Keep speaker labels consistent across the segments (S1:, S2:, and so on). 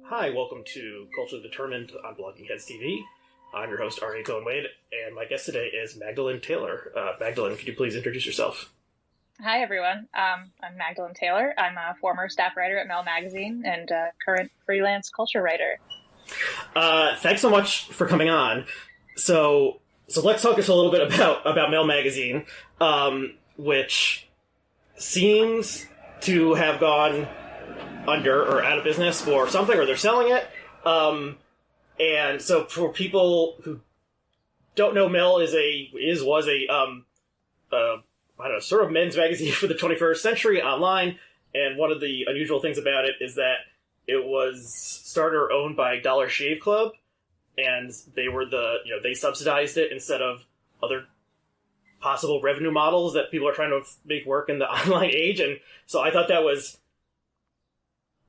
S1: Hi, welcome to Culturally Determined on Blogging Heads TV. I'm your host, Aryeh Cohen-Wade, and my guest today is Magdalene Taylor. Magdalene, could you please introduce yourself?
S2: Hi, everyone. I'm Magdalene Taylor. I'm a former staff writer at MEL Magazine and a current freelance culture writer.
S1: Thanks so much for coming on. So let's talk just a little bit about MEL Magazine, which seems to have gone under or out of business or something, or they're selling it. And so for people who don't know, MEL was a I don't know, sort of men's magazine for the 21st century online. And one of the unusual things about it is that it was started or owned by Dollar Shave Club, and they were they subsidized it instead of other possible revenue models that people are trying to make work in the online age. And so I thought that was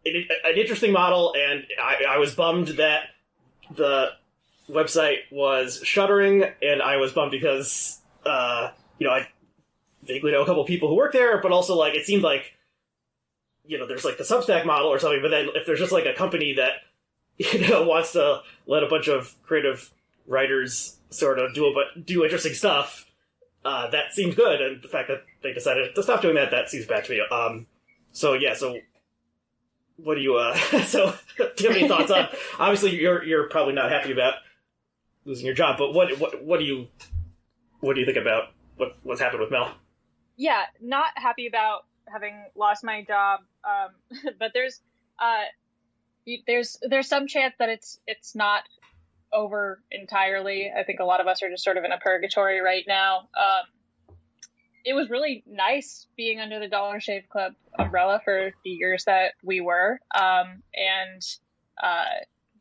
S1: an interesting model, and I was bummed that the website was shuttering, and I was bummed because, I vaguely know a couple of people who work there, but also, it seemed like, there's, the Substack model or something, but then if there's just, a company that, wants to let a bunch of creative writers sort of do interesting stuff, that seems good, and the fact that they decided to stop doing that seems bad to me. So what do you, so, do you have any thoughts on, obviously you're probably not happy about losing your job, but what do you think about what's happened with MEL?
S2: Yeah, not happy about having lost my job, but there's some chance that it's not over entirely. I think a lot of us are just sort of in a purgatory right now. It was really nice being under the Dollar Shave Club umbrella for the years that we were. And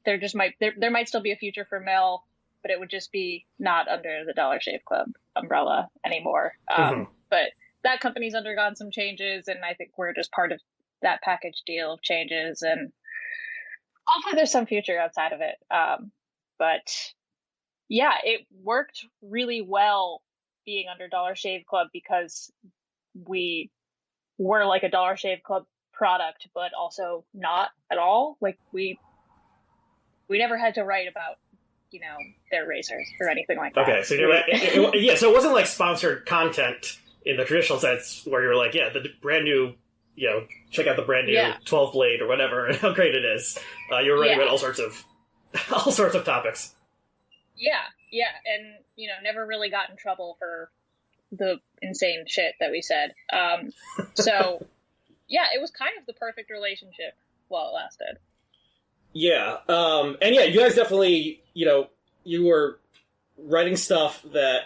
S2: there might still be a future for MEL, but it would just be not under the Dollar Shave Club umbrella anymore. But that company's undergone some changes, and I think we're just part of that package deal of changes, and hopefully there's some future outside of it. But yeah, it worked really well being under Dollar Shave Club because we were like a Dollar Shave Club product, but also not at all. We never had to write about, their razors or anything like that.
S1: Okay, so so it wasn't like sponsored content in the traditional sense where you're like, yeah, the brand new, check out the brand new 12 blade or whatever, and how great it is. You were writing about all sorts of topics.
S2: Yeah, and never really got in trouble for the insane shit that we said. So yeah, it was kind of the perfect relationship while it lasted.
S1: Yeah, and yeah, you guys definitely, you were writing stuff that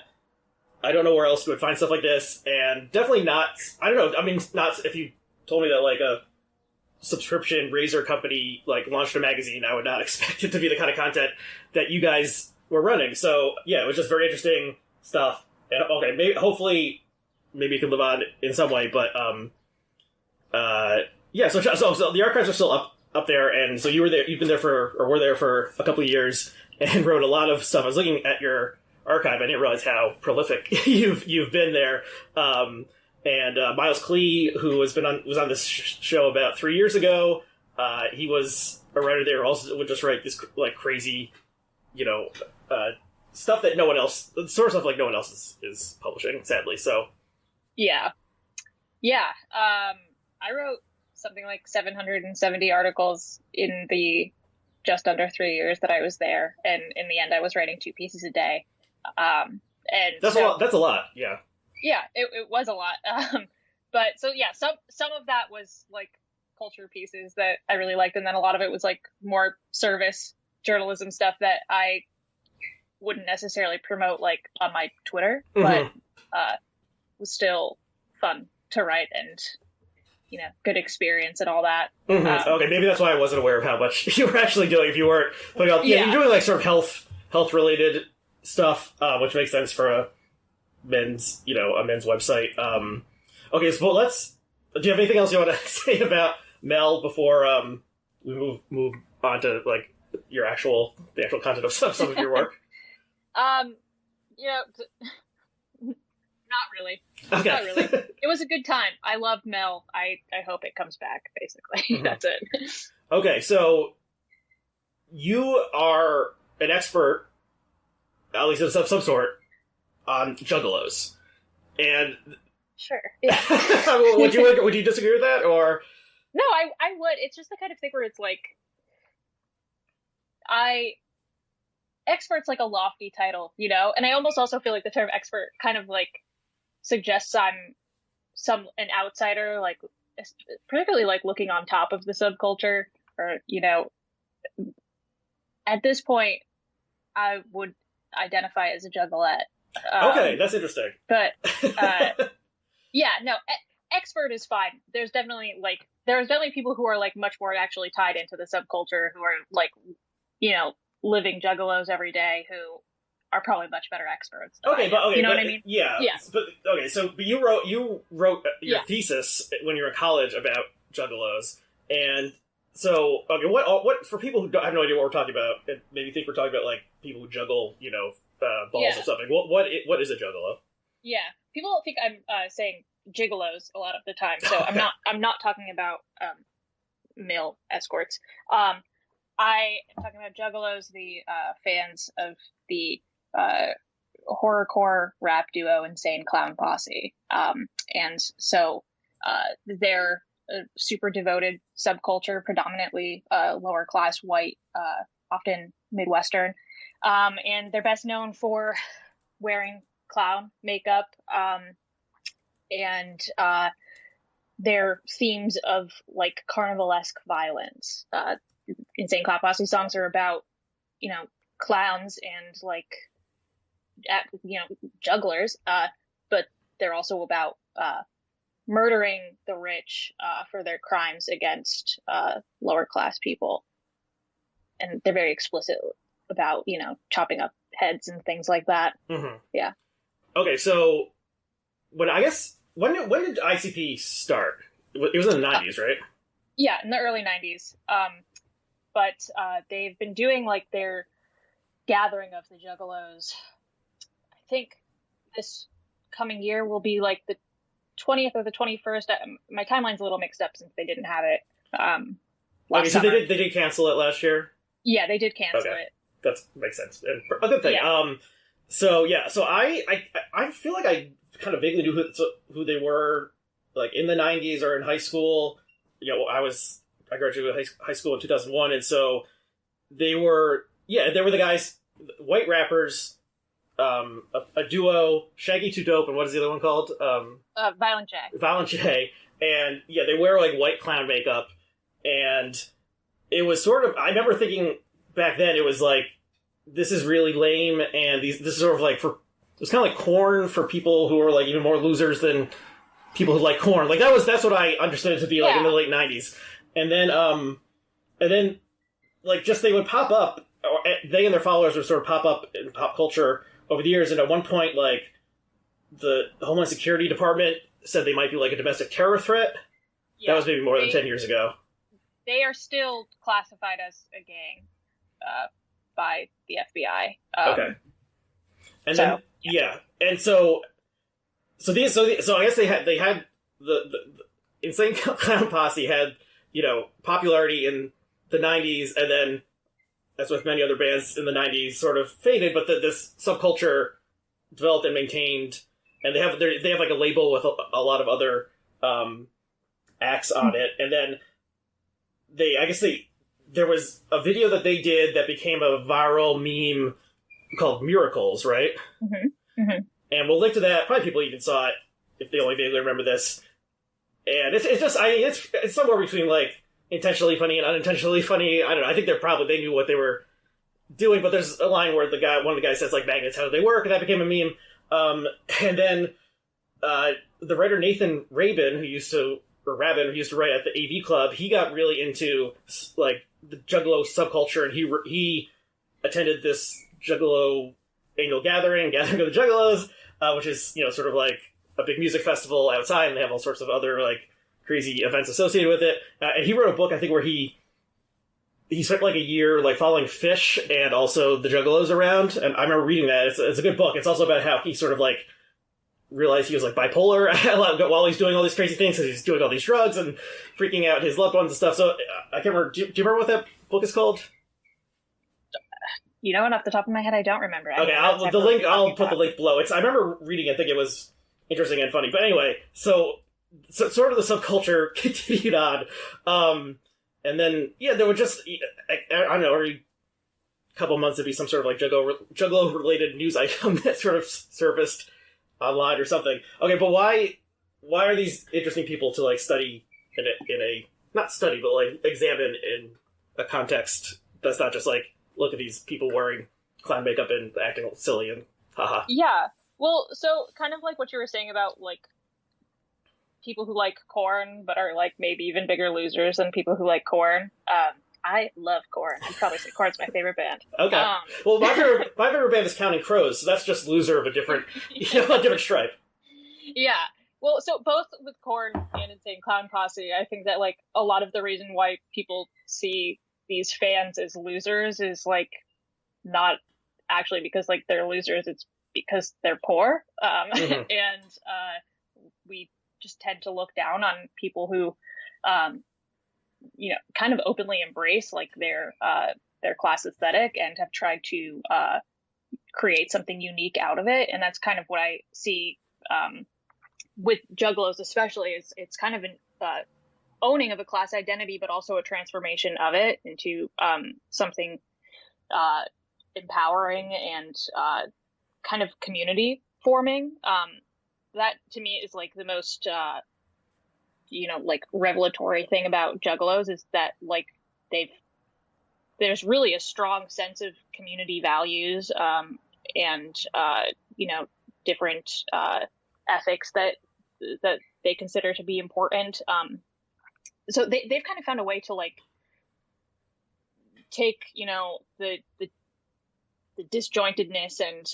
S1: I don't know where else you would find stuff like this, and definitely not, I don't know, I mean, not if you told me that a subscription razor company launched a magazine, I would not expect it to be the kind of content that you guys were running. So yeah, it was just very interesting stuff. And okay, hopefully maybe it can live on in some way, but yeah. So the archives are still up there, and so you've been there were there for a couple of years and wrote a lot of stuff. I was looking at your archive. I didn't realize how prolific you've been there. And Miles Klee, who was on this show about 3 years ago, he was a writer there. Also, would just write this crazy, stuff that no one else, sort of stuff no one else is publishing. Sadly, so.
S2: Yeah. I wrote something like 770 articles in the just under 3 years that I was there, and in the end, I was writing 2 pieces a day. And
S1: that's a lot. That's a lot. Yeah.
S2: Yeah, it was a lot. But so yeah, some of that was culture pieces that I really liked, and then a lot of it was more service journalism stuff that I wouldn't necessarily promote on my Twitter, but was still fun to write and good experience and all that.
S1: Okay, maybe that's why I wasn't aware of how much you were actually doing. If you weren't putting up, you're doing sort of health related stuff, which makes sense for a men's website. Okay, so do you have anything else you want to say about MEL before we move on to the actual content of some of your work?
S2: Not really.
S1: Okay.
S2: Not really. It was a good time. I loved Mel. I hope it comes back, basically. That's it.
S1: Okay, so you are an expert, at least of some sort, on Juggalos. And
S2: Sure. Yeah.
S1: would you disagree with that, or?
S2: No, I would. It's just the kind of thing where it's like, expert's like a lofty title, you know? And I almost also feel like the term expert kind of like suggests I'm an outsider, like particularly like looking on top of the subculture, or, you know, at this point, I would identify as a Juggalette.
S1: Okay, that's interesting.
S2: But, yeah, no, expert is fine. There's definitely people who are like much more actually tied into the subculture, who are like, you know, living Juggalos every day, who are probably much better experts.
S1: Okay,
S2: you know what I mean?
S1: Yeah. But okay, so you wrote your thesis when you were in college about Juggalos, and so okay, what for people who have no idea what we're talking about, and maybe think we're talking about like people who juggle, you know, balls or something. What is a Juggalo? Yeah,
S2: people think I'm saying gigolos a lot of the time, so I'm not talking about male escorts. I am talking about Juggalos, the fans of the horrorcore rap duo Insane Clown Posse. And so they're a super devoted subculture, predominantly lower class white, often Midwestern. And they're best known for wearing clown makeup and their themes of like carnivalesque violence. Insane Clown Posse songs are about, you know, clowns and like, you know, jugglers, but they're also about murdering the rich for their crimes against lower class people. And they're very explicit about, you know, chopping up heads and things like that.
S1: Mm-hmm.
S2: Yeah.
S1: Okay, so when did ICP start? It was in the 90s, right?
S2: Yeah, in the early 90s. But they've been doing like their gathering of the Juggalos. I think this coming year will be like the 20th or the 21st. My timeline's a little mixed up since they didn't have it.
S1: Okay, so they did cancel it last year?
S2: Yeah, they did cancel it.
S1: That makes sense. And a good thing. Yeah. So I feel like I kind of vaguely knew who they were, like in the 90s or in high school. You know, I graduated high school in 2001, and so they were the guys, white rappers, a duo, Shaggy Too Dope, and what is the other one called?
S2: Violent J.
S1: Violent J, and yeah, they wear like white clown makeup, and it was sort of, I remember thinking back then, it was like, this is really lame, and this is sort of like it was kind of like Korn for people who are like even more losers than people who like Korn. Like that's what I understood it to be like in the late 90s. And then, like, just they would pop up, or they and their followers would sort of pop up in pop culture over the years. And at one point, like, the Homeland Security Department said they might be like a domestic terror threat. Yeah, that was maybe more than 10 years ago.
S2: They are still classified as a gang by the FBI.
S1: Okay. And so, and so I guess they had the Insane Clown Posse had, you know, popularity in the 90s, and then, as with many other bands in the 90s, sort of faded, but this subculture developed and maintained, and they have like a label with a lot of other acts on it, and then there was a video that they did that became a viral meme called Miracles, right?
S2: Mm-hmm. Mm-hmm.
S1: And we'll link to that. Probably people even saw it if they only vaguely remember this. And it's just, I mean, it's somewhere between, like, intentionally funny and unintentionally funny. I don't know. I think they knew what they were doing, but there's a line where one of the guys says, like, magnets, how do they work? And that became a meme. And then the writer Nathan Rabin, who used to write at the AV Club, he got really into, like, the Juggalo subculture, and he attended this Juggalo annual gathering of the Juggalos, which is, you know, sort of like a big music festival outside, and they have all sorts of other, like, crazy events associated with it. And he wrote a book, I think, where he spent, like, a year, like, following Fish and also the Juggalos around, and I remember reading that. It's a good book. It's also about how he sort of, like, realized he was like bipolar while he's doing all these crazy things because he's doing all these drugs and freaking out his loved ones and stuff. So I can't remember. Do you remember what that book is called?
S2: You know, and off the top of my head, I don't remember.
S1: Okay, I'll put the link below. I remember reading it, I think it was interesting and funny. But anyway, so sort of the subculture continued on. And then, yeah, there would just, I don't know, every couple months there'd be some sort of like Juggalo-related news item that sort of surfaced online or something. Okay, but why are these interesting people to like study in a not study, but like examine in a context that's not just like, look at these people wearing clown makeup and acting silly and haha.
S2: Yeah. Well, so kind of like what you were saying about like people who like Korn but are like maybe even bigger losers than people who like Korn. I love Korn. I'd probably say Korn's my favorite band.
S1: Okay. Well, my favorite band is Counting Crows, so that's just loser of a different, a different stripe.
S2: Yeah. Well, so both with Korn and Insane Clown Posse, I think that like a lot of the reason why people see these fans as losers is like not actually because like they're losers, it's because they're poor. And we just tend to look down on people who kind of openly embrace like their class aesthetic and have tried to create something unique out of it. And that's kind of what I see with Juggalos especially. It's kind of an owning of a class identity, but also a transformation of it into something empowering and kind of community forming. That to me is like the most like revelatory thing about Juggalos is that like there's really a strong sense of community values and different ethics that they consider to be important. So they've kind of found a way to like take the disjointedness and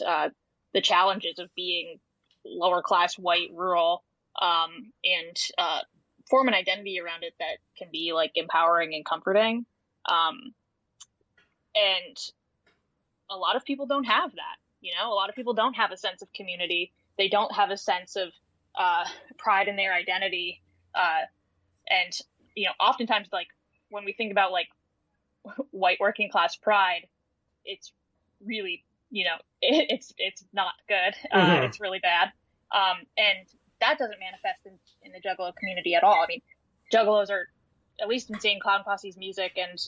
S2: the challenges of being lower class, white, rural, and form an identity around it that can be like empowering and comforting. And a lot of people don't have that, a lot of people don't have a sense of community. They don't have a sense of pride in their identity. And, oftentimes like when we think about like white working class pride, it's really, it's not good. It's really bad. And that doesn't manifest in the Juggalo community at all. I mean, Juggalos are, at least Insane Clown Posse's music and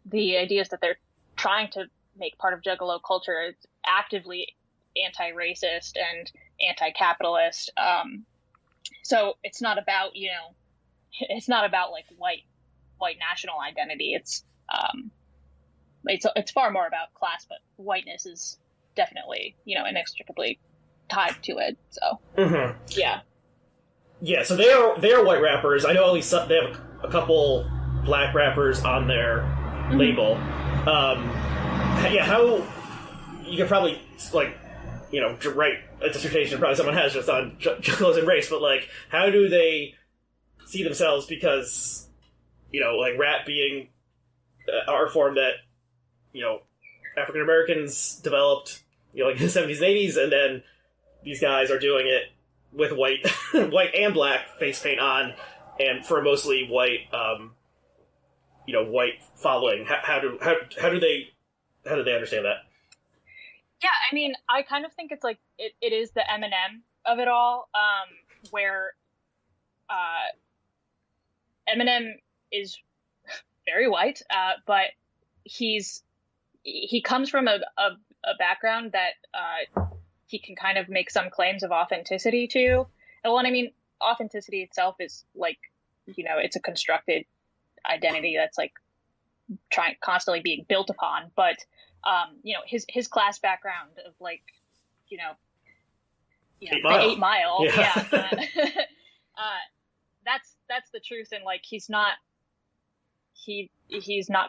S2: the ideas that they're trying to make part of Juggalo culture is actively anti-racist and anti-capitalist. So it's not about, it's not about like white national identity. It's far more about class, but whiteness is definitely, inextricably tied to it. So
S1: yeah. So they are white rappers. I know at least they have a couple black rappers on their label. How you could probably like write a dissertation. Probably someone has just on Juggalos and race, but like how do they see themselves? Because like rap being art form that African Americans developed like in the 70s and 80s, and then these guys are doing it with white and black face paint on, and for a mostly white white following. How do they understand that?
S2: Yeah, I mean, I kind of think it's like it is the Eminem of it all, where Eminem is very white, but he comes from a background that he can kind of make some claims of authenticity to. And I mean, authenticity itself is like, it's a constructed identity that's like constantly being built upon. But, his class background of like,
S1: 8 Mile.
S2: 8 Mile.
S1: Yeah.
S2: That's the truth. And like, he's not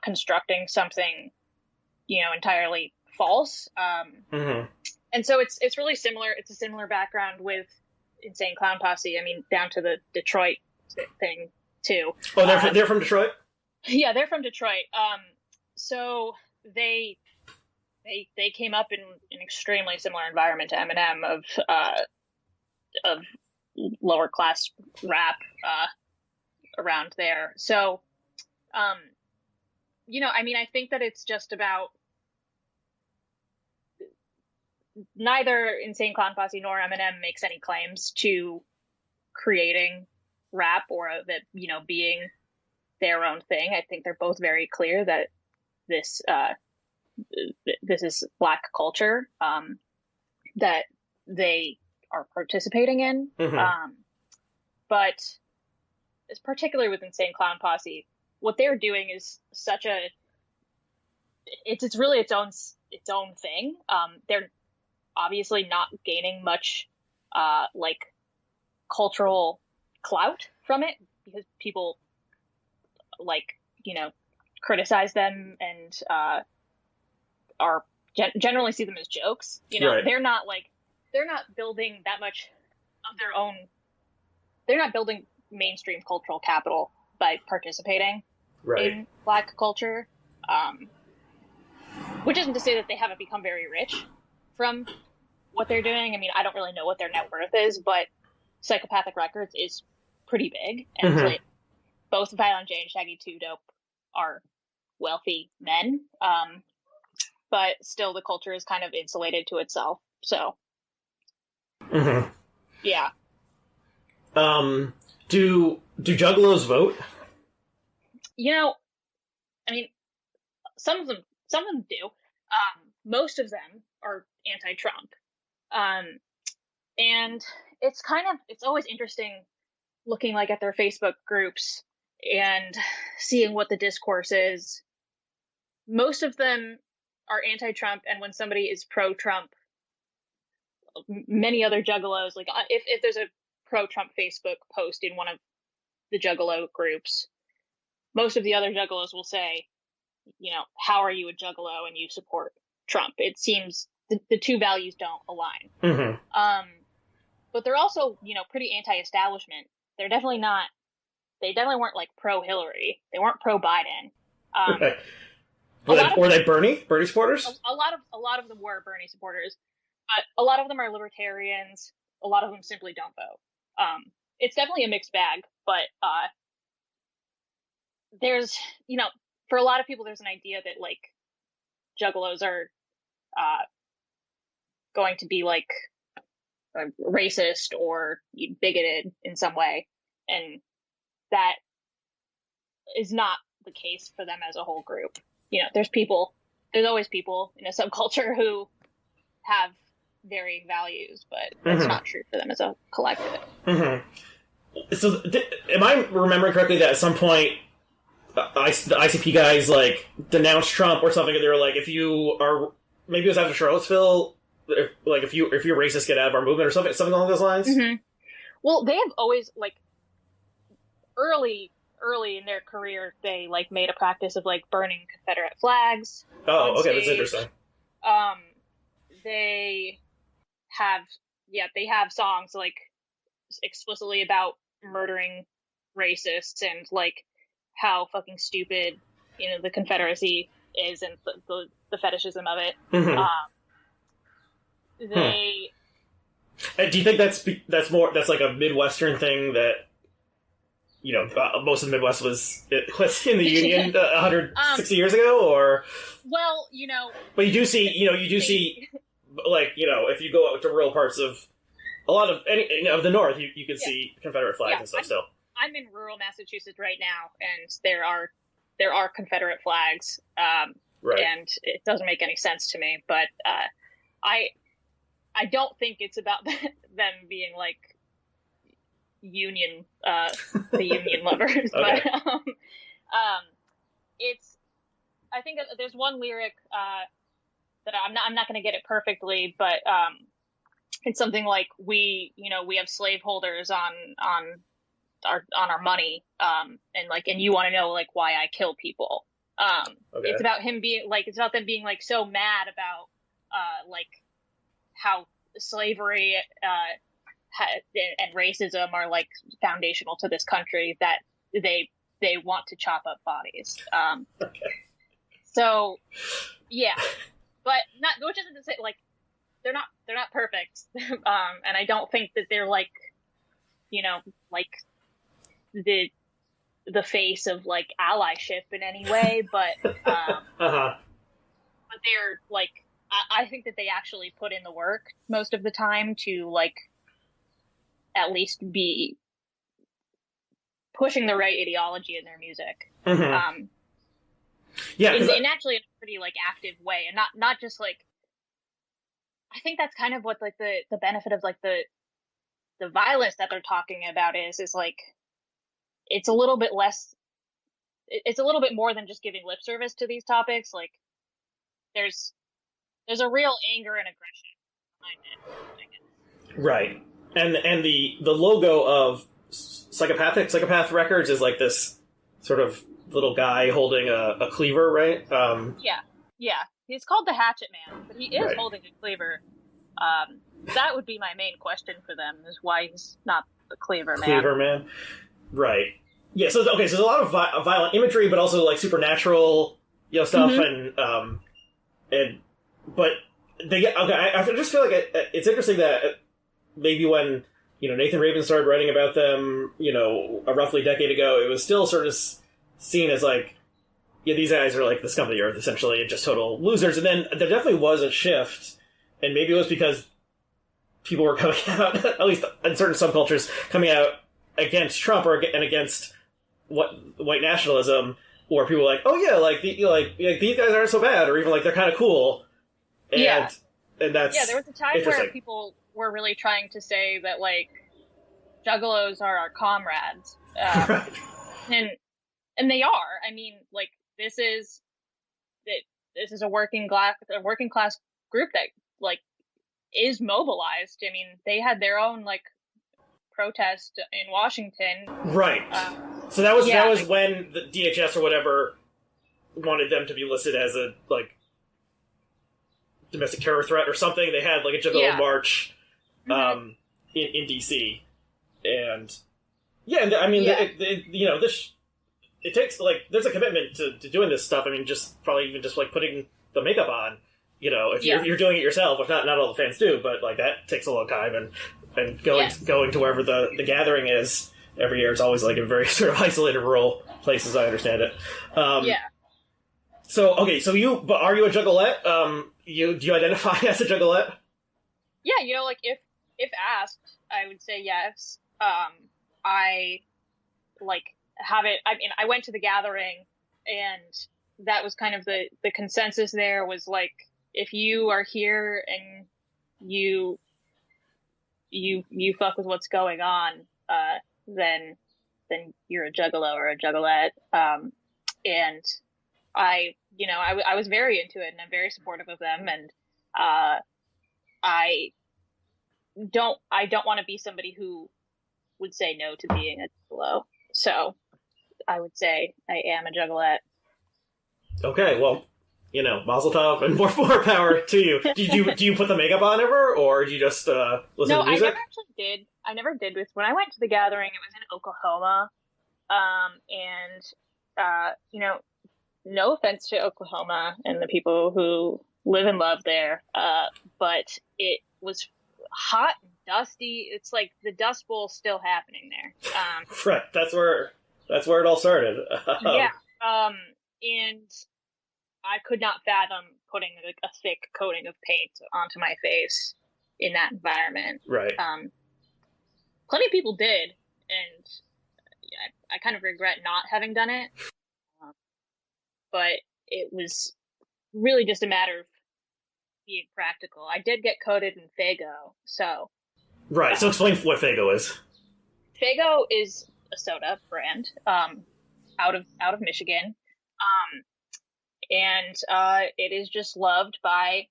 S2: constructing something, entirely false. And so it's really similar. It's a similar background with Insane Clown Posse. I mean, down to the Detroit thing too.
S1: Oh, they're from Detroit?
S2: Yeah, they're from Detroit. So they came up in an extremely similar environment to Eminem of of lower class rap around there. So, I think that it's just about neither Insane Clown Posse nor Eminem makes any claims to creating rap or that, being their own thing. I think they're both very clear that this is Black culture that they are participating in.
S1: Mm-hmm.
S2: But particularly with Insane Clown Posse, what they're doing is it's really its own thing. They're obviously not gaining much cultural clout from it because people criticize them and are generally see them as jokes.
S1: Right.
S2: They're not building that much of their own. They're not building mainstream cultural capital by participating in Black culture. Which isn't to say that they haven't become very rich from what they're doing. I mean, I don't really know what their net worth is, but Psychopathic Records is pretty big, and both Violent J and Shaggy 2 Dope are wealthy men. But still, the culture is kind of insulated to itself. So, yeah.
S1: Do Juggalos vote?
S2: Some of them do. Most of them are anti-Trump. And it's always interesting looking at their Facebook groups and seeing what the discourse is. Most of them are anti-Trump, and when somebody is pro-Trump, many other Juggalos, if there's a pro-Trump Facebook post in one of the Juggalo groups, most of the other Juggalos will say, how are you a Juggalo and you support Trump? It seems the two values don't align.
S1: Mm-hmm.
S2: But they're also, pretty anti-establishment. They definitely weren't pro-Hillary. They weren't pro-Biden.
S1: Were they Bernie supporters?
S2: A lot of them were Bernie supporters, but a lot of them are libertarians. A lot of them simply don't vote. It's definitely a mixed bag, but there's, for a lot of people, there's an idea that Juggalos are going to be racist or bigoted in some way, and that is not the case for them as a whole group. There's always people in a subculture who have varying values, but that's not true for them as a collective.
S1: Mm-hmm. So, am I remembering correctly that at some point the ICP guys denounced Trump or something, and they were if you are, maybe it was after Charlottesville, if you're racist, get out of our movement or something along those lines?
S2: Mm-hmm. Well, they have always early in their career, they made a practice of burning Confederate flags.
S1: Oh, okay, that's interesting.
S2: They have songs explicitly about murdering racists and how fucking stupid the Confederacy is and the fetishism of it.
S1: Mm-hmm. Do you think that's a Midwestern thing that most of the Midwest was in the Union 160 years ago, or But you do see if you go out to rural parts of a lot of of the North, you can see Confederate flags and stuff. Still,
S2: I'm in rural Massachusetts right now, and there are Confederate flags, and it doesn't make any sense to me. But I don't think it's about them being Union, the Union lovers.
S1: Okay.
S2: But I think there's one lyric that I'm not going to get it perfectly, but it's something we have slaveholders on our money, and you want to know why I kill people. Okay. It's about him being it's about them being so mad about how slavery and racism are foundational to this country that they want to chop up bodies.
S1: Okay.
S2: So yeah, but which isn't to say they're not perfect. And I don't think that they're like, like the face of like allyship in any way, but but they're like, I think that they actually put in the work most of the time to like at least be pushing the right ideology in their music.
S1: Yeah,
S2: in actually in a pretty like active way, and not just like, I think that's kind of what like the benefit of like the violence that they're talking about is like, it's a little bit less, it's a little bit more than just giving lip service to these topics. Like there's a real anger and aggression behind it, I guess.
S1: Right. And the logo of Psychopath Records is like this sort of little guy holding a cleaver, right?
S2: Yeah. He's called the Hatchet Man, but he is
S1: right.
S2: holding a cleaver. That would be my main question for them, is why he's not the Cleaver Man.
S1: Cleaver Man. Right. Yeah, so there's a lot of violent imagery, but also like supernatural, stuff, but they get, I just feel like it's interesting that maybe when, Nathan Rabin started writing about them, a roughly decade ago, it was still sort of seen as like, these guys are like the scum of the earth, essentially, and just total losers. And then there definitely was a shift, and maybe it was because people were coming out, at least in certain subcultures, coming out against Trump and against white nationalism, or people were like, oh yeah, like these guys aren't so bad, or even like they're kind of cool. And, and that's
S2: there was a time where people were really trying to say that like Juggalos are our comrades,
S1: right.
S2: and they are. I mean, like this is a working class group that like is mobilized. I mean, they had their own like protest in Washington,
S1: right? So that was when the DHS or whatever wanted them to be listed as a like domestic terror threat or something. They had like a Juggalo march in DC, and I mean, this it takes like there's a commitment to doing this stuff. I mean, just probably even just like putting the makeup on. If you're doing it yourself, which not all the fans do, but like that takes a long time, and going to wherever the gathering is every year, it's always like in very sort of isolated rural places. I understand it. So okay, so are you a Juggalette? Do you identify as a Juggalette?
S2: Yeah, like if asked, I would say yes. I like have it. I mean, I went to the gathering, and that was kind of the consensus. There was like, if you are here and you fuck with what's going on, then you're a Juggalo or a Juggalette. And I was very into it, and I'm very supportive of them. And I don't want to be somebody who would say no to being a Juggalo. So I would say I am a Juggalette.
S1: Okay, well, Mazel tov and more power to you. Do you put the makeup on ever, or do you just listen to music?
S2: No, I never actually did. I never did this. When I went to the gathering, it was in Oklahoma. No offense to Oklahoma and the people who live and love there, but it was hot and dusty. It's like the Dust Bowl's still happening there.
S1: Right, that's where it all started.
S2: And I could not fathom putting a thick coating of paint onto my face in that environment.
S1: Right.
S2: Plenty of people did, and I kind of regret not having done it. But it was really just a matter of being practical. I did get coated in Faygo, so.
S1: Right. So explain what Faygo is.
S2: Faygo is a soda brand, out of Michigan. And it is just loved by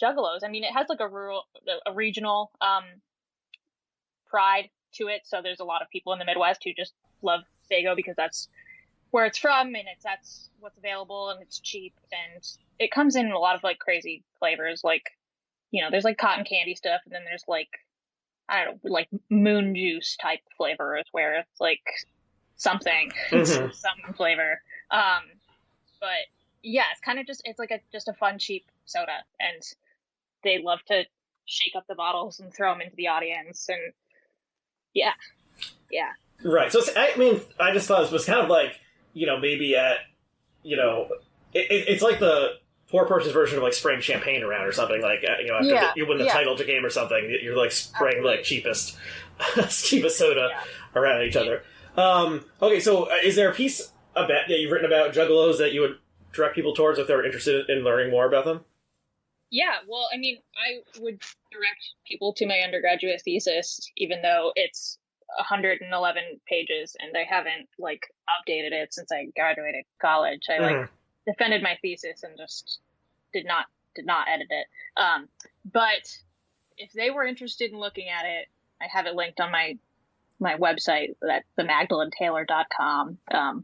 S2: Juggalos. I mean, it has like a regional pride to it. So there's a lot of people in the Midwest who just love Faygo because that's where it's from, and that's what's available, and it's cheap, and it comes in a lot of like crazy flavors. Like, there's like cotton candy stuff, and then there's like, I don't know, like moon juice type flavors where it's like something, some flavor. But yeah, it's kind of just, it's like just a fun, cheap soda, and they love to shake up the bottles and throw them into the audience, and yeah.
S1: Right. So I mean, I just thought it was kind of like, maybe at, it's like the poor person's version of like spraying champagne around or something, like after you win the title to game or something, you're like spraying like cheapest soda around each other. Okay, so is there a piece that you've written about Juggalos that you would direct people towards if they were interested in learning more about them?
S2: Yeah, well, I mean, I would direct people to my undergraduate thesis, even though it's 111 pages and I haven't like updated it since I graduated college. I like defended my thesis and just did not edit it. But if they were interested in looking at it, I have it linked on my website, that's themagdalenetaylor.com,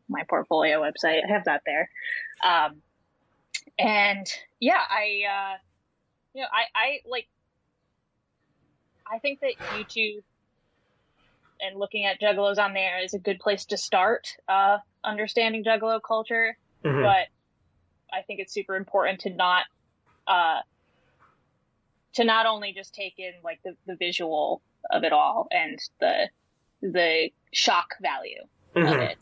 S2: my portfolio website. I have that there. And yeah, I think that YouTube and looking at Juggalos on there is a good place to start understanding Juggalo culture. But I think it's super important to not only just take in like the visual of it all and the shock value of it,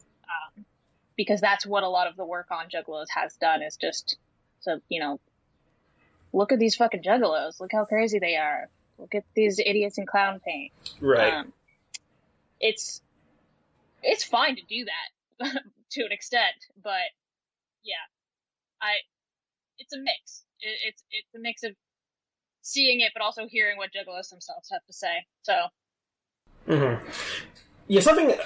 S2: because that's what a lot of the work on Juggalos has done, is just look at these fucking Juggalos, look how crazy they are, look at these idiots in clown paint.
S1: Right.
S2: It's fine to do that to an extent, but yeah, it's a mix. It's a mix of seeing it, but also hearing what Juggalos themselves have to say. So,
S1: yeah, something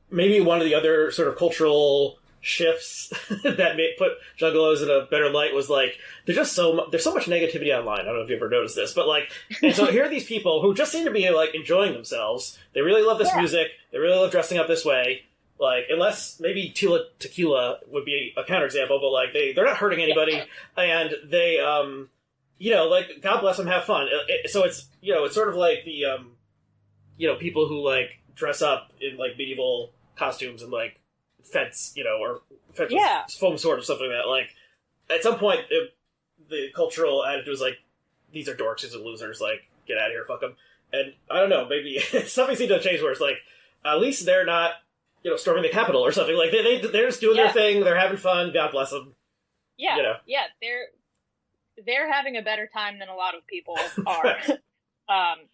S1: maybe one of the other sort of cultural shifts that put Juggalos in a better light was like there's so much negativity online. I don't know if you ever noticed this, but like, and so here are these people who just seem to be like enjoying themselves. They really love this music. They really love dressing up this way. Like, unless maybe Tequila would be a counterexample, but like they're not hurting anybody, and they like, God bless them, have fun. So it's it's sort of like the people who like dress up in like medieval costumes and like fence, or fence with foam sword or something like that. Like, at some point, the cultural attitude was like, these are dorks, these are losers, like, get out of here, fuck them. And I don't know, maybe something seemed to have changed where it's like, at least they're not, storming the Capitol or something. Like, they're just doing their thing, they're having fun, God bless them.
S2: Yeah, they're having a better time than a lot of people are. And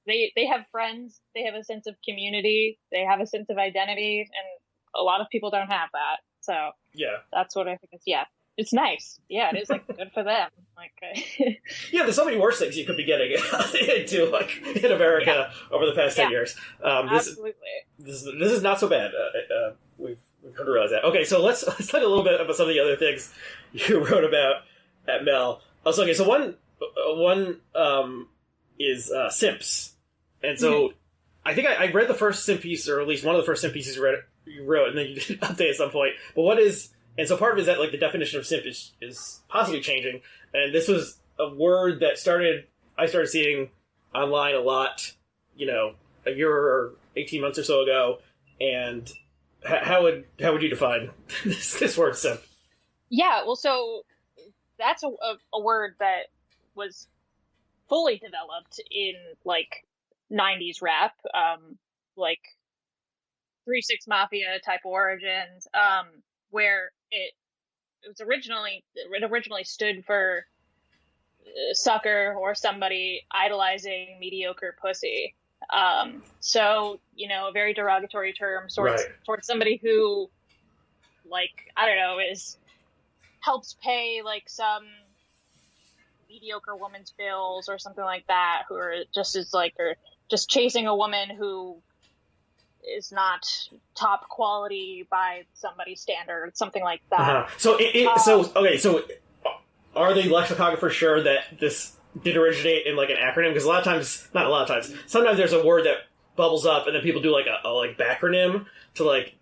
S2: they have friends, they have a sense of community, they have a sense of identity, and a lot of people don't have that. So that's what I think is it's nice. Yeah, it is like good for them. Like
S1: there's so many worse things you could be getting into like in America over the past 10 years.
S2: Absolutely.
S1: This is not so bad. We've come to realize that. Okay, so let's talk a little bit about some of the other things you wrote about at Mel. So one is Simps, and so I think I read the first Simp piece, or at least one of the first Simp pieces you wrote, and then you did an update at some point. But what is, and so part of it is that like the definition of Simp is possibly changing, and this was a word that I started seeing online a lot, a year or 18 months or so ago. And how would you define this word Simp?
S2: Yeah, well, so that's a word that was fully developed in like 90s rap, like 3-6 Mafia type origins, where it originally stood for sucker or somebody idolizing mediocre pussy. So, a very derogatory term towards somebody who, like, I don't know, helps pay like some mediocre woman's bills or something like that, who are just chasing a woman who is not top quality by somebody's standards, something like that.
S1: So so are the lexicographers sure that this did originate in like an acronym? Because sometimes there's a word that bubbles up and then people do like a backronym to like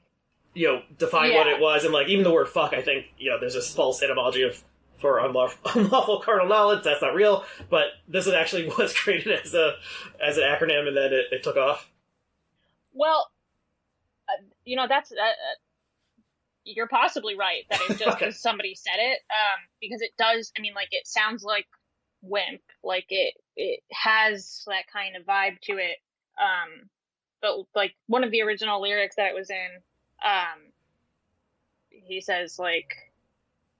S1: define what it was, and like even the word fuck, I think there's this false etymology for unlawful carnal knowledge. That's not real, but this actually was created as an acronym, and then it took off.
S2: Well, that's you're possibly right that it's just because somebody said it, because it does. I mean, like, it sounds like wimp. Like it has that kind of vibe to it. But like one of the original lyrics that it was in, he says like,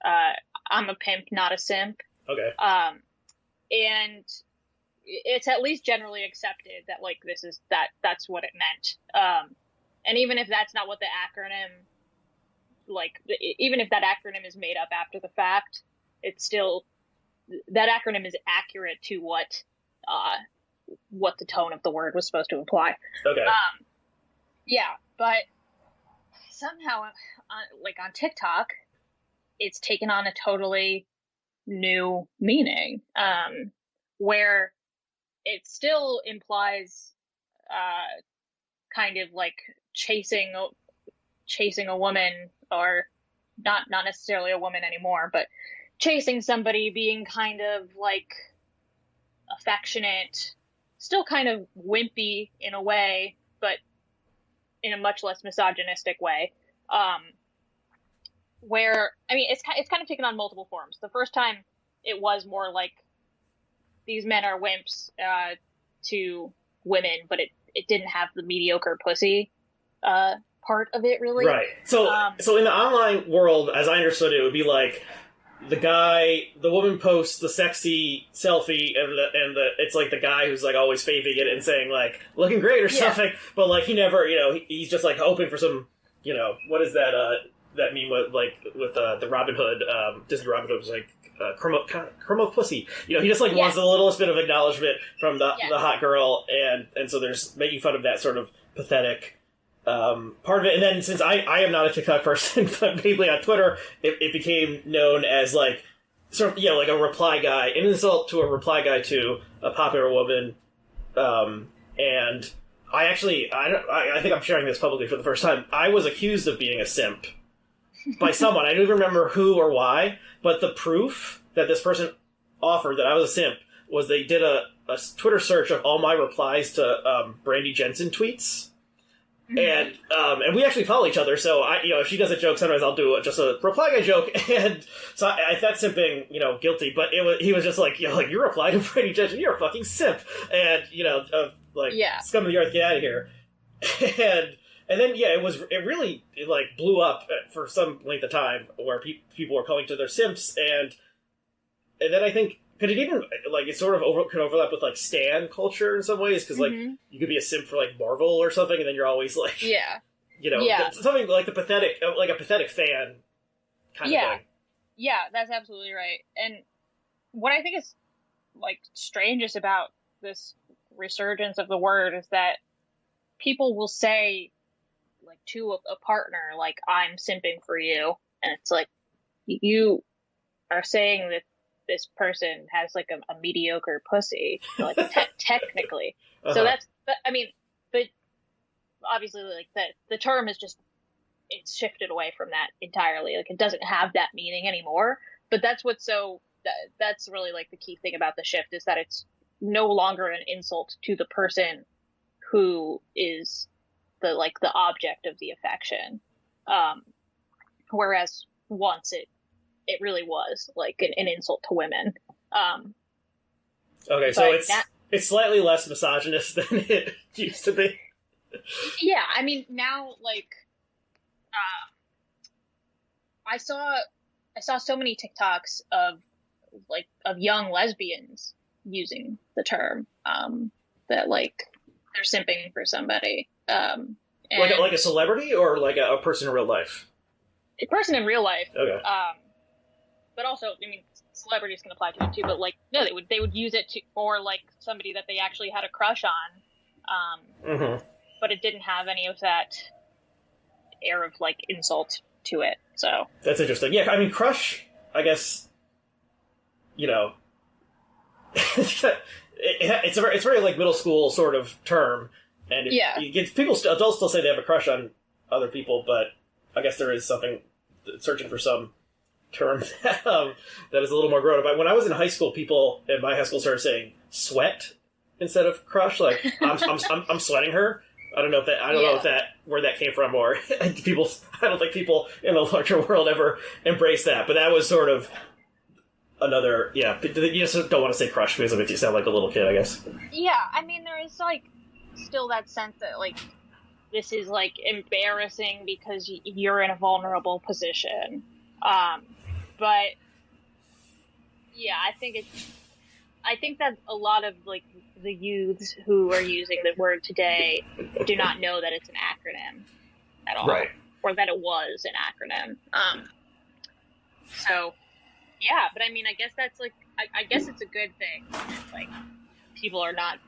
S2: I'm a pimp, not a simp.
S1: Okay.
S2: And it's at least generally accepted that like that's what it meant. And even if that's not what the acronym, like even if that acronym is made up after the fact, it's still, that acronym is accurate to what the tone of the word was supposed to imply.
S1: Okay.
S2: Yeah, but somehow, like on TikTok, it's taken on a totally new meaning, where it still implies kind of like chasing a woman, or not necessarily a woman anymore, but chasing somebody, being kind of like affectionate, still kind of wimpy in a way, but in a much less misogynistic way. Where, I mean, it's kind of taken on multiple forms. The first time it was more like these men are wimps to women, but it didn't have the mediocre pussy part of it, really.
S1: Right. So in the online world, as I understood it, it would be like the woman posts the sexy selfie, and it's like the guy who's like always faving it and saying like looking great or something, but like he never, he's just like hoping for some, what is that meme with the Robin Hood, Disney Robin Hood was like crumb of pussy. He just like wants the littlest bit of acknowledgement from the hot girl, and so there's making fun of that sort of pathetic part of it. And then since I am not a TikTok person, but mainly on Twitter, it became known as like sort of like a reply guy, an insult to a reply guy to a popular woman. And I think I'm sharing this publicly for the first time. I was accused of being a simp by someone. I don't even remember who or why, but the proof that this person offered that I was a simp was they did a Twitter search of all my replies to Brandy Jensen tweets. And we actually follow each other, so if she does a joke, sometimes I'll do just a reply guy joke, and so I thought simping, guilty, but he was just like, you reply to Brady Jensen, you're a fucking simp, and scum of the earth, get out of here, and then it really blew up for some length of time where people were calling each other simps, and then I think. Could it even, it sort of could overlap with, stan culture in some ways? Because, you could be a simp for, Marvel or something, and then you're always, something like a pathetic fan kind of thing.
S2: Yeah, that's absolutely right. And what I think is, strangest about this resurgence of the word is that people will say, to a partner, I'm simping for you. And it's you are saying that this person has a mediocre pussy, technically. Uh-huh. So but obviously the term is just, it's shifted away from that entirely. It doesn't have that meaning anymore, but that's that's really the key thing about the shift is that it's no longer an insult to the person who is the object of the affection. Whereas once it really was an insult to women.
S1: Okay, so it's slightly less misogynist than it used to be.
S2: Yeah, now I saw so many TikToks of young lesbians using the term that they're simping for somebody. And
S1: like a celebrity or a person in real life?
S2: A person in real life.
S1: Okay.
S2: But also, celebrities can apply to it too. But no, they would use it for somebody that they actually had a crush on. But it didn't have any of that air of insult to it. So
S1: that's interesting. Yeah, crush. I guess it's very middle school sort of term, and adults still say they have a crush on other people, but I guess there is something searching for some term that is a little more grown up. When I was in high school, people in my high school started saying "sweat" instead of "crush." I'm sweating her. I don't know if where that came from, or I don't think people in the larger world ever embraced that. But that was sort of another, yeah, you just don't want to say crush because it makes you sound like a little kid, I guess.
S2: Yeah, I mean, there is, like, still that sense that, like, this is, like, embarrassing because you're in a vulnerable position. But, yeah, I think that a lot of, like, the youths who are using the word today do not know that it's an acronym at all.
S1: Right.
S2: Or that it was an acronym. So, yeah, but I mean, I guess that's, like, I guess it's a good thing. Like, people are not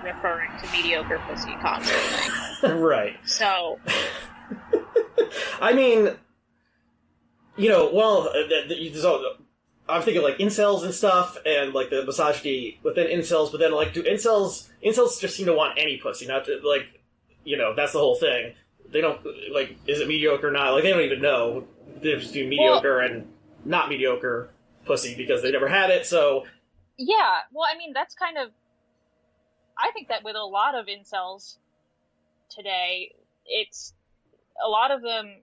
S2: referring to mediocre pussy constantly.
S1: Right.
S2: So.
S1: I mean, you know, well, I'm thinking, like, incels and stuff, and, like, the misogyny within incels, but then, like, do incels just seem to want any pussy, not to, like, you know, that's the whole thing. They don't, like, is it mediocre or not? Like, they don't even know the difference between mediocre and not mediocre pussy because they never had it, so.
S2: Yeah, well, I mean, that's kind of, I think that with a lot of incels today, it's, a lot of them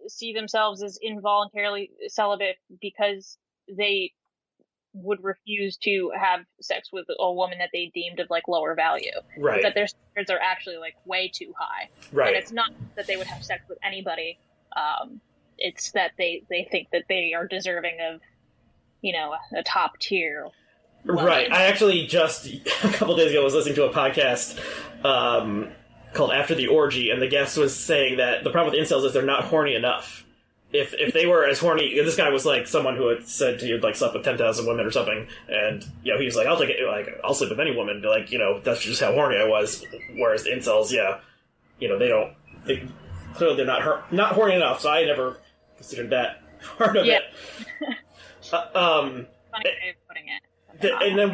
S2: see themselves as involuntarily celibate because they would refuse to have sex with a woman that they deemed of, like, lower value.
S1: Right.
S2: That their standards are actually, like, way too high.
S1: Right.
S2: And it's not that they would have sex with anybody. It's that they think that they are deserving of, you know, a top tier woman.
S1: Right. I actually just, a couple days ago, was listening to a podcast called After the Orgy, and the guest was saying that the problem with incels is they're not horny enough. If they were as horny, this guy was, like, someone who had said he had, like, slept with 10,000 women or something, and, you know, he was like, I'll take it, like, I'll sleep with any woman, be like, you know, that's just how horny I was, whereas the incels, yeah, you know, clearly they're not horny enough, so I never considered that part of it.
S2: Funny way of putting it.
S1: And then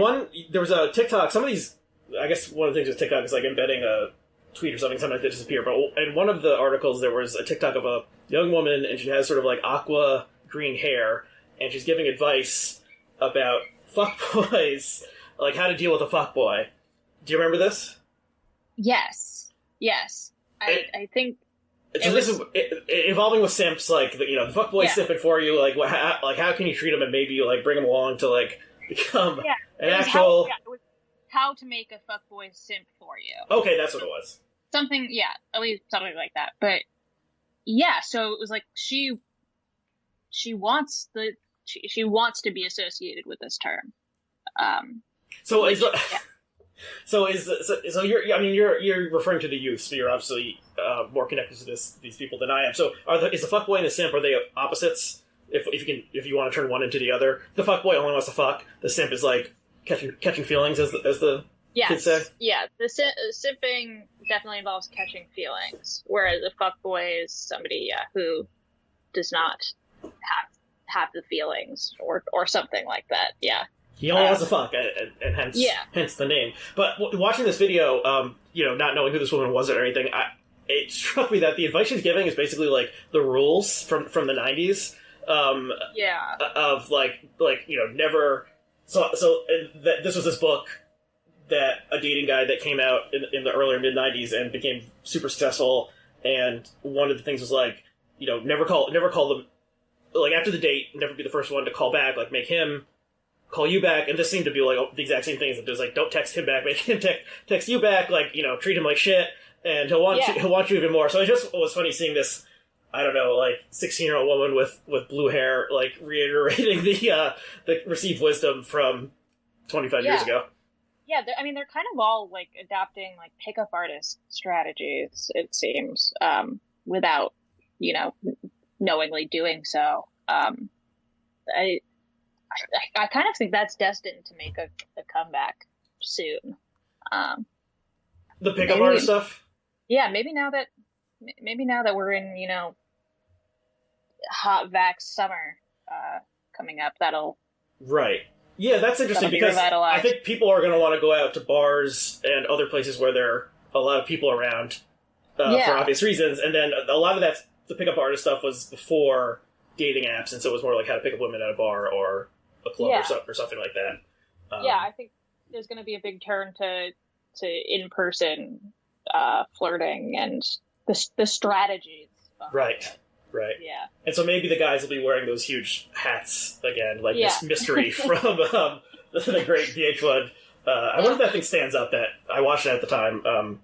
S1: there was a TikTok, some of these, I guess one of the things with TikTok is, like, embedding a tweet or something, sometimes they disappear, but in one of the articles there was a TikTok of a young woman, and she has sort of, like, aqua green hair, and she's giving advice about fuckboys, like how to deal with a fuckboy. Do you remember this?
S2: Yes. I think
S1: so this is involving with simps, like, you know, the fuckboy simping for you, like how can you treat them and maybe you, like, bring them along to, like, become an actual.
S2: It was how to make a fuckboy simp for you.
S1: Okay, that's what it was.
S2: Something, at least something like that. But yeah, so it was like she wants to be associated with this term.
S1: So you're referring to the youth, so you're obviously more connected to these people than I am. So is the fuckboy and the simp, are they opposites? If you want to turn one into the other, the fuckboy only wants to fuck. The simp is, like, catching feelings, as the kids say. Yeah,
S2: the simping definitely involves catching feelings, whereas a fuckboy is somebody who does not have the feelings or something like that. Yeah.
S1: He only wants to fuck, and hence the name. But watching this video, you know, not knowing who this woman was or anything, it struck me that the advice she's giving is basically, like, the rules from the 90s. Of, like, you know, never. So this was this book that a dating guide that came out in the earlier mid 90s and became super successful. And one of the things was, like, you know, never call them, like, after the date, never be the first one to call back, like, make him call you back. And this seemed to be, like, the exact same things. That there's, like, don't text him back, make him text you back, like, you know, treat him like shit, and he'll want you even more. So it just was funny seeing this, I don't know, like, 16-year-old woman with blue hair, like, reiterating the received wisdom from 25 years ago.
S2: Yeah, I mean, they're kind of all, like, adapting, like, pickup artist strategies, it seems, without, you know, knowingly doing so. I kind of think that's destined to make a comeback soon.
S1: The pickup artist stuff?
S2: Yeah, maybe now that we're in, you know, hot vax summer coming up, that'll... Right.
S1: Yeah, that's interesting because I think people are going to want to go out to bars and other places where there are a lot of people around for obvious reasons. And then a lot of the pickup artist stuff was before dating apps, and so it was more like how to pick up women at a bar or a club or something like that.
S2: I think there's going to be a big turn to in-person flirting and the strategies.
S1: Right. Right.
S2: Yeah.
S1: And so maybe the guys will be wearing those huge hats again, like this mystery from the great VH1. I wonder if that thing stands up. That I watched it at the time.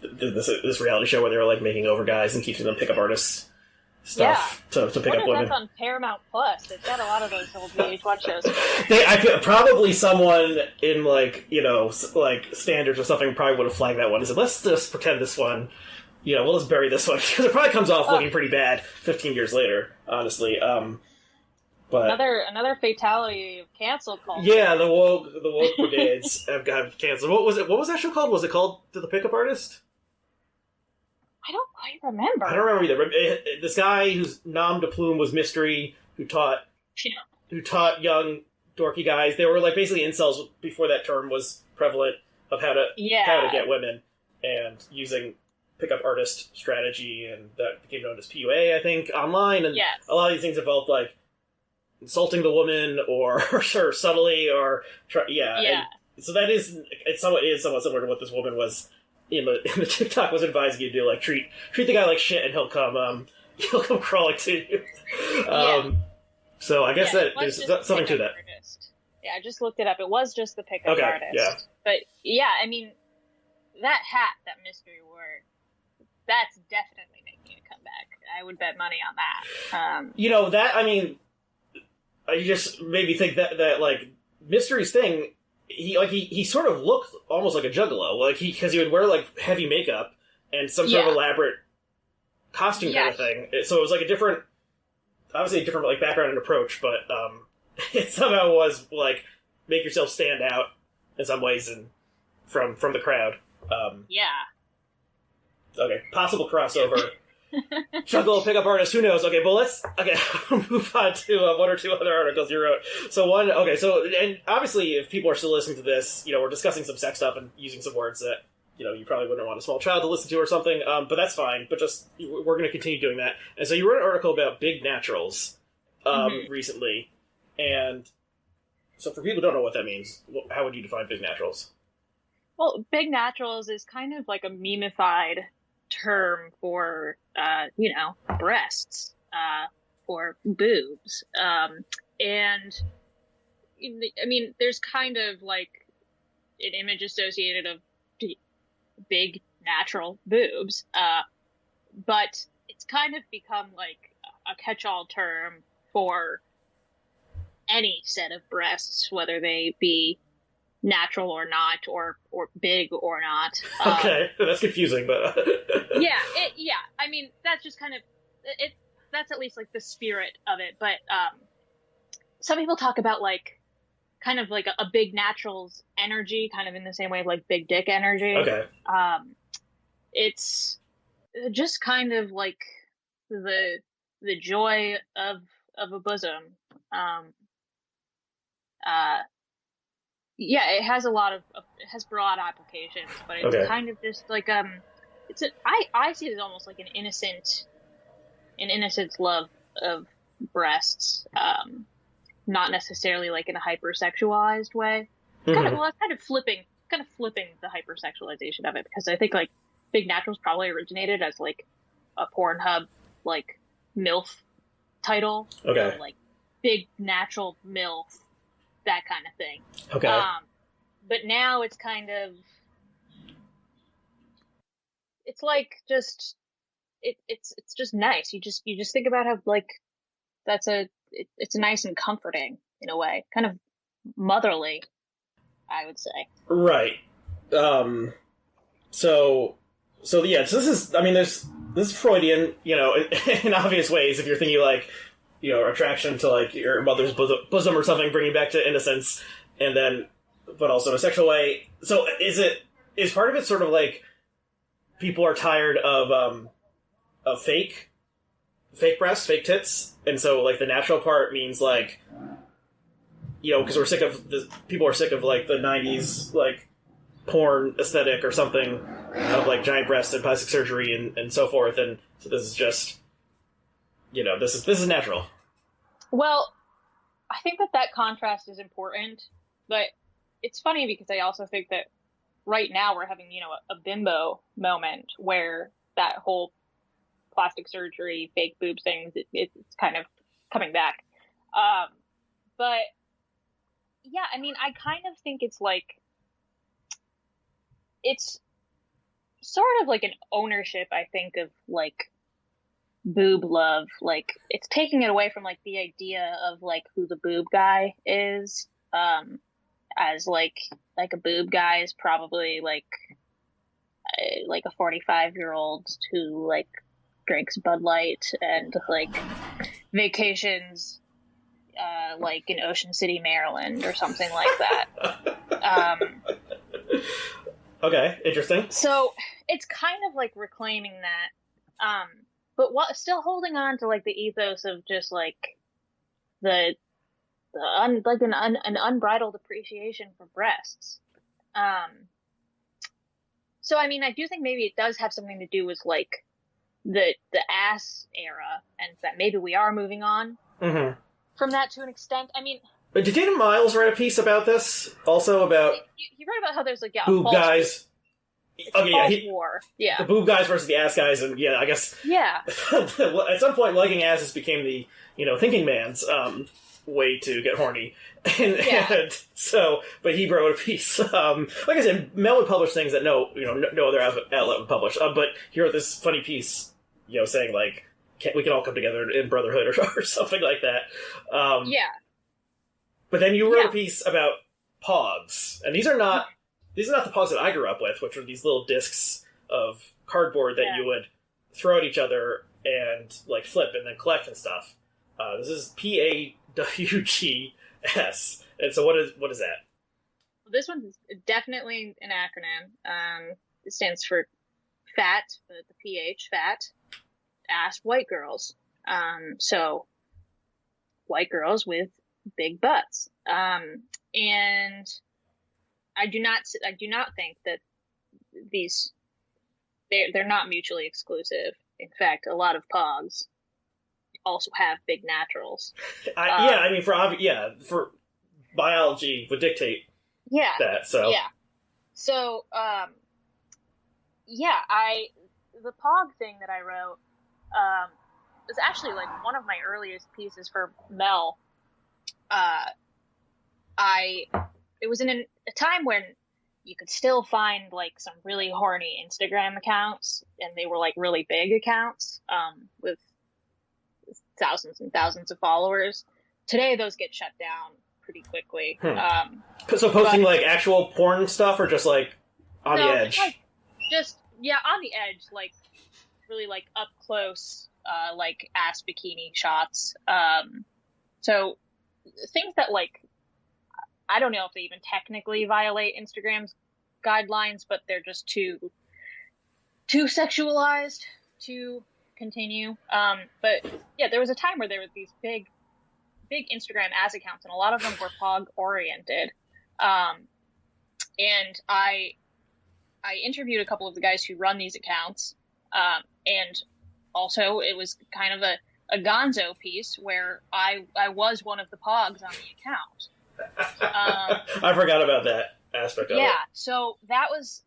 S1: This reality show where they were like making over guys and teaching them pickup artists stuff to pick up women.
S2: That's on Paramount Plus. They've got a lot of those old VH1 shows.
S1: I feel probably someone in like standards or something probably would have flagged that one and said, let's just pretend this one. We'll just bury this one because it probably comes off looking pretty bad 15 years later, honestly. But
S2: another fatality of cancel culture.
S1: Yeah, the woke brigades have canceled. What was it? What was that show called? Was it called The Pickup Artist?
S2: I don't quite remember.
S1: I don't remember either. This guy whose nom de plume was mystery, who taught young dorky guys. They were like basically incels before that term was prevalent of how to get women and using pickup artist strategy, and that became known as PUA, I think, online. And a lot of these things involved like insulting the woman or subtly or And so that is somewhat similar to what this woman was in the TikTok was advising you to do, like treat the guy like shit and he'll come crawling to you. So I guess that there's something to that.
S2: Artist. Yeah, I just looked it up. It was just the pickup artist. Yeah. But I mean, that hat that mystery wore, that's definitely making a comeback. I would bet money on that.
S1: That, I mean, you just made me think that like Mystery's thing, he sort of looked almost like a juggalo, like because he would wear like heavy makeup and some sort of elaborate costume kind of thing. So it was like obviously a different like background and approach, but it somehow was like make yourself stand out in some ways and from the crowd. Okay, possible crossover. Juggalo pickup artist, who knows? Okay, but let's move on to one or two other articles you wrote. And obviously, if people are still listening to this, we're discussing some sex stuff and using some words that you probably wouldn't want a small child to listen to or something. But that's fine. But we're going to continue doing that. And so you wrote an article about big naturals recently, and so for people who don't know what that means, how would you define big naturals?
S2: Well, big naturals is kind of like a memeified term for breasts or boobs, and I mean there's kind of like an image associated of big natural boobs, but it's kind of become like a catch-all term for any set of breasts, whether they be natural or not, or big or not.
S1: Okay, that's confusing, but
S2: I mean, that's just kind of it. That's at least like the spirit of it. But some people talk about like kind of like a big naturals energy, kind of in the same way of like big dick energy.
S1: Okay.
S2: It's just kind of like the joy of a bosom. It has it has broad applications, but it's kind of just like I see it as almost like an innocent love of breasts, not necessarily like in a hypersexualized way. Kind of flipping the hypersexualization of it, because I think like big naturals probably originated as like a Pornhub like MILF title, like big natural MILF, that kind of thing.
S1: Okay.
S2: But now it's kind of, it's like just, it's just nice. You just think about how like, it's nice and comforting in a way, kind of motherly, I would say.
S1: Right. So this is Freudian, in obvious ways, if you're thinking like, attraction to like your mother's bosom or something, bringing back to innocence, and then, but also in a sexual way. So is part of it sort of like people are tired of fake breasts, fake tits, and so like the natural part means like, because we're sick of people are sick of like the 90s like porn aesthetic or something of like giant breasts and plastic surgery and so forth, and so this is just. This is natural.
S2: Well, I think that contrast is important, but it's funny because I also think that right now we're having, a bimbo moment where that whole plastic surgery, fake boob things. It's kind of coming back. But yeah, I mean, I kind of think it's like, it's sort of like an ownership, I think, of like boob love. Like, it's taking it away from like the idea of like who the boob guy is, as like a boob guy is probably like a 45-year-old who like drinks Bud Light and like vacations like in Ocean City, Maryland, or something like that.
S1: Okay, interesting.
S2: So it's kind of like reclaiming that, but still holding on to like the ethos of just like an unbridled appreciation for breasts. So I mean, I do think maybe it does have something to do with like the ass era, and that maybe we are moving on from that to an extent. I mean,
S1: but did Dana Miles write a piece about this? Also about
S2: he wrote about how there's like
S1: boob guys.
S2: War. Yeah,
S1: the boob guys versus the ass guys, and I guess at some point liking asses became the thinking man's way to get horny, and so but he wrote a piece. Like I said, Mel would publish things that no other outlet would publish. But he wrote this funny piece, saying like we can all come together in brotherhood or something like that. But then you wrote a piece about pogs, and these are not the pogs that I grew up with, which were these little discs of cardboard that you would throw at each other and like flip and then collect and stuff. This is PAWGS, and so what is that?
S2: Well, this one's definitely an acronym. It stands for FAT, the PH, fat, ass, white girls. So white girls with big butts. And I do not think that they're not mutually exclusive. In fact, a lot of pogs also have big naturals.
S1: I mean, for biology would dictate that. So
S2: So the pog thing that I wrote was actually like one of my earliest pieces for Mel. It was in a time when you could still find like some really horny Instagram accounts, and they were like really big accounts with thousands and thousands of followers. Today, those get shut down pretty quickly.
S1: So posting like actual porn stuff, or just like on the edge?
S2: Like, just on the edge, like really like up close, like ass bikini shots. So things that like, I don't know if they even technically violate Instagram's guidelines, but they're just too sexualized to continue. But yeah, there was a time where there were these big Instagram ass accounts, and a lot of them were pog oriented. And I interviewed a couple of the guys who run these accounts. And also it was kind of a gonzo piece where I was one of the pogs on the account.
S1: I forgot about that aspect of it.
S2: Yeah, so that was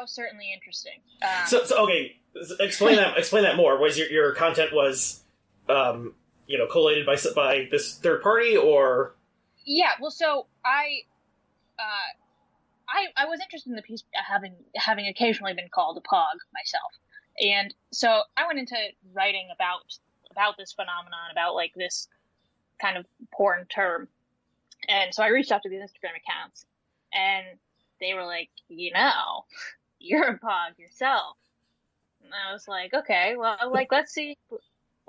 S2: certainly interesting.
S1: So okay, explain that more. Was your content was collated by this third party, or? Yeah,
S2: well, so I was interested in the piece having occasionally been called a pog myself, and so I went into writing about this phenomenon, about like this kind of porn term. And so I reached out to these Instagram accounts, and they were like, you're a pog yourself. And I was like, okay, well, like, let's see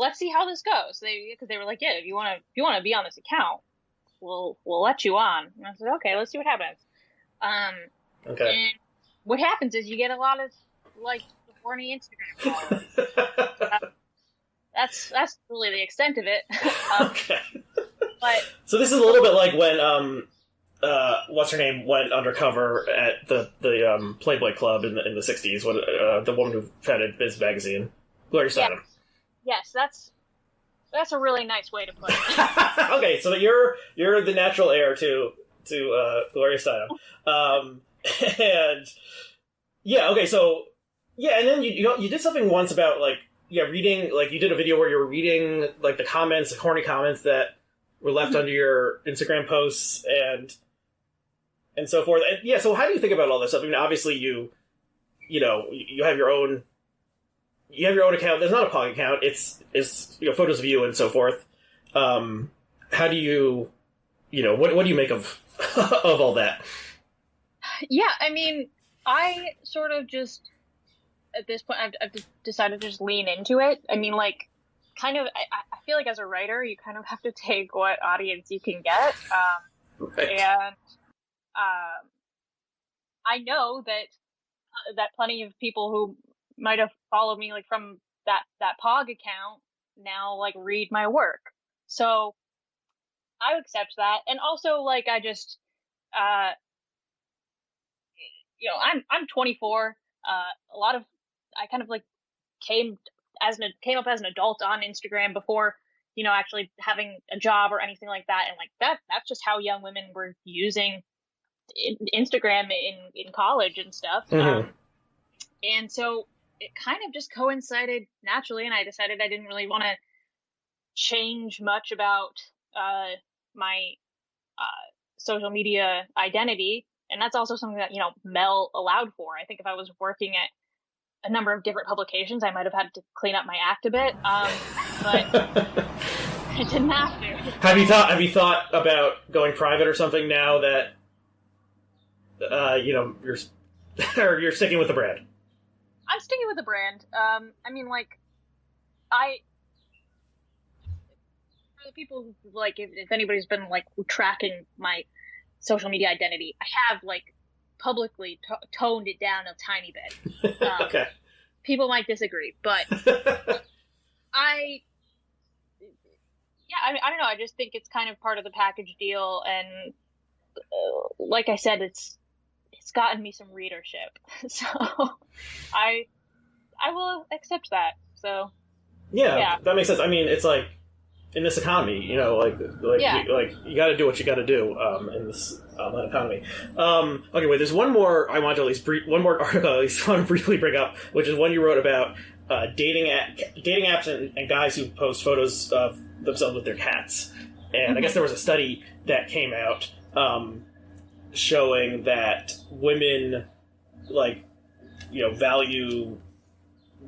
S2: how this goes. Because they were like, yeah, if you want to be on this account, we'll let you on. And I said, okay, let's see what happens.
S1: Okay.
S2: And what happens is you get a lot of like horny Instagram followers. That's really the extent of it.
S1: Okay.
S2: But
S1: so this is a little bit like when what's her name went undercover at the Playboy Club in the 60s, when the woman who founded Biz Magazine, Gloria Steinem.
S2: Yes, that's a really nice way to put it.
S1: Okay, so that you're the natural heir to Gloria Steinem, and okay, so and then you did something once about like reading, like, you did a video where you were reading, like, the comments, the corny comments that were left under your Instagram posts and so forth. And yeah, so how do you think about all this stuff? I mean, obviously you have your own account. There's not a POG account. It's photos of you and so forth. How do you, what do you make of of all that?
S2: Yeah, I mean, I sort of just, at this point, I've decided to just lean into it. I mean, like, kind of, I feel like as a writer, you kind of have to take what audience you can get.
S1: Right.
S2: And I know that plenty of people who might have followed me, like, from that POG account now, like, read my work. So I accept that. And also, like, I just, I'm 24. I kind of, like, came up as an adult on Instagram before, actually having a job or anything like that. And, like, that's just how young women were using Instagram in college and stuff.
S1: Mm-hmm.
S2: And so it kind of just coincided naturally, and I decided I didn't really want to change much about my social media identity. And that's also something that, Mel allowed for. I think if I was working at a number of different publications, I might have had to clean up my act a bit. But I didn't have to.
S1: Have you thought about going private or something now that you're sticking with the brand?
S2: I'm sticking with the brand. I mean, like, for the people who, like, if anybody's been, like, tracking my social media identity, I have, like, publicly toned it down a tiny bit.
S1: Okay.
S2: People might disagree, but I mean, I don't know. I just think it's kind of part of the package deal, and like I said, it's gotten me some readership, so I will accept that. So
S1: yeah, that makes sense. I mean, it's like, in this economy, you got to do what you got to do in this online economy. Okay, wait. There's one more I want to one more article I at least want to briefly bring up, which is one you wrote about dating apps and guys who post photos of themselves with their cats. And I guess there was a study that came out showing that women value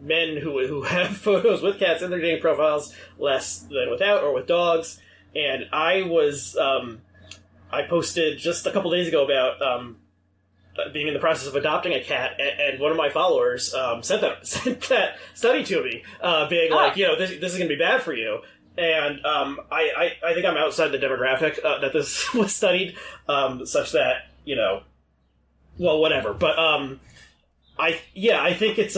S1: men who have photos with cats in their dating profiles less than without, or with dogs. And I posted just a couple days ago about being in the process of adopting a cat, and one of my followers sent that study to me, being like, this is going to be bad for you. And I think I'm outside the demographic that this was studied, such that, well, whatever. But I think it's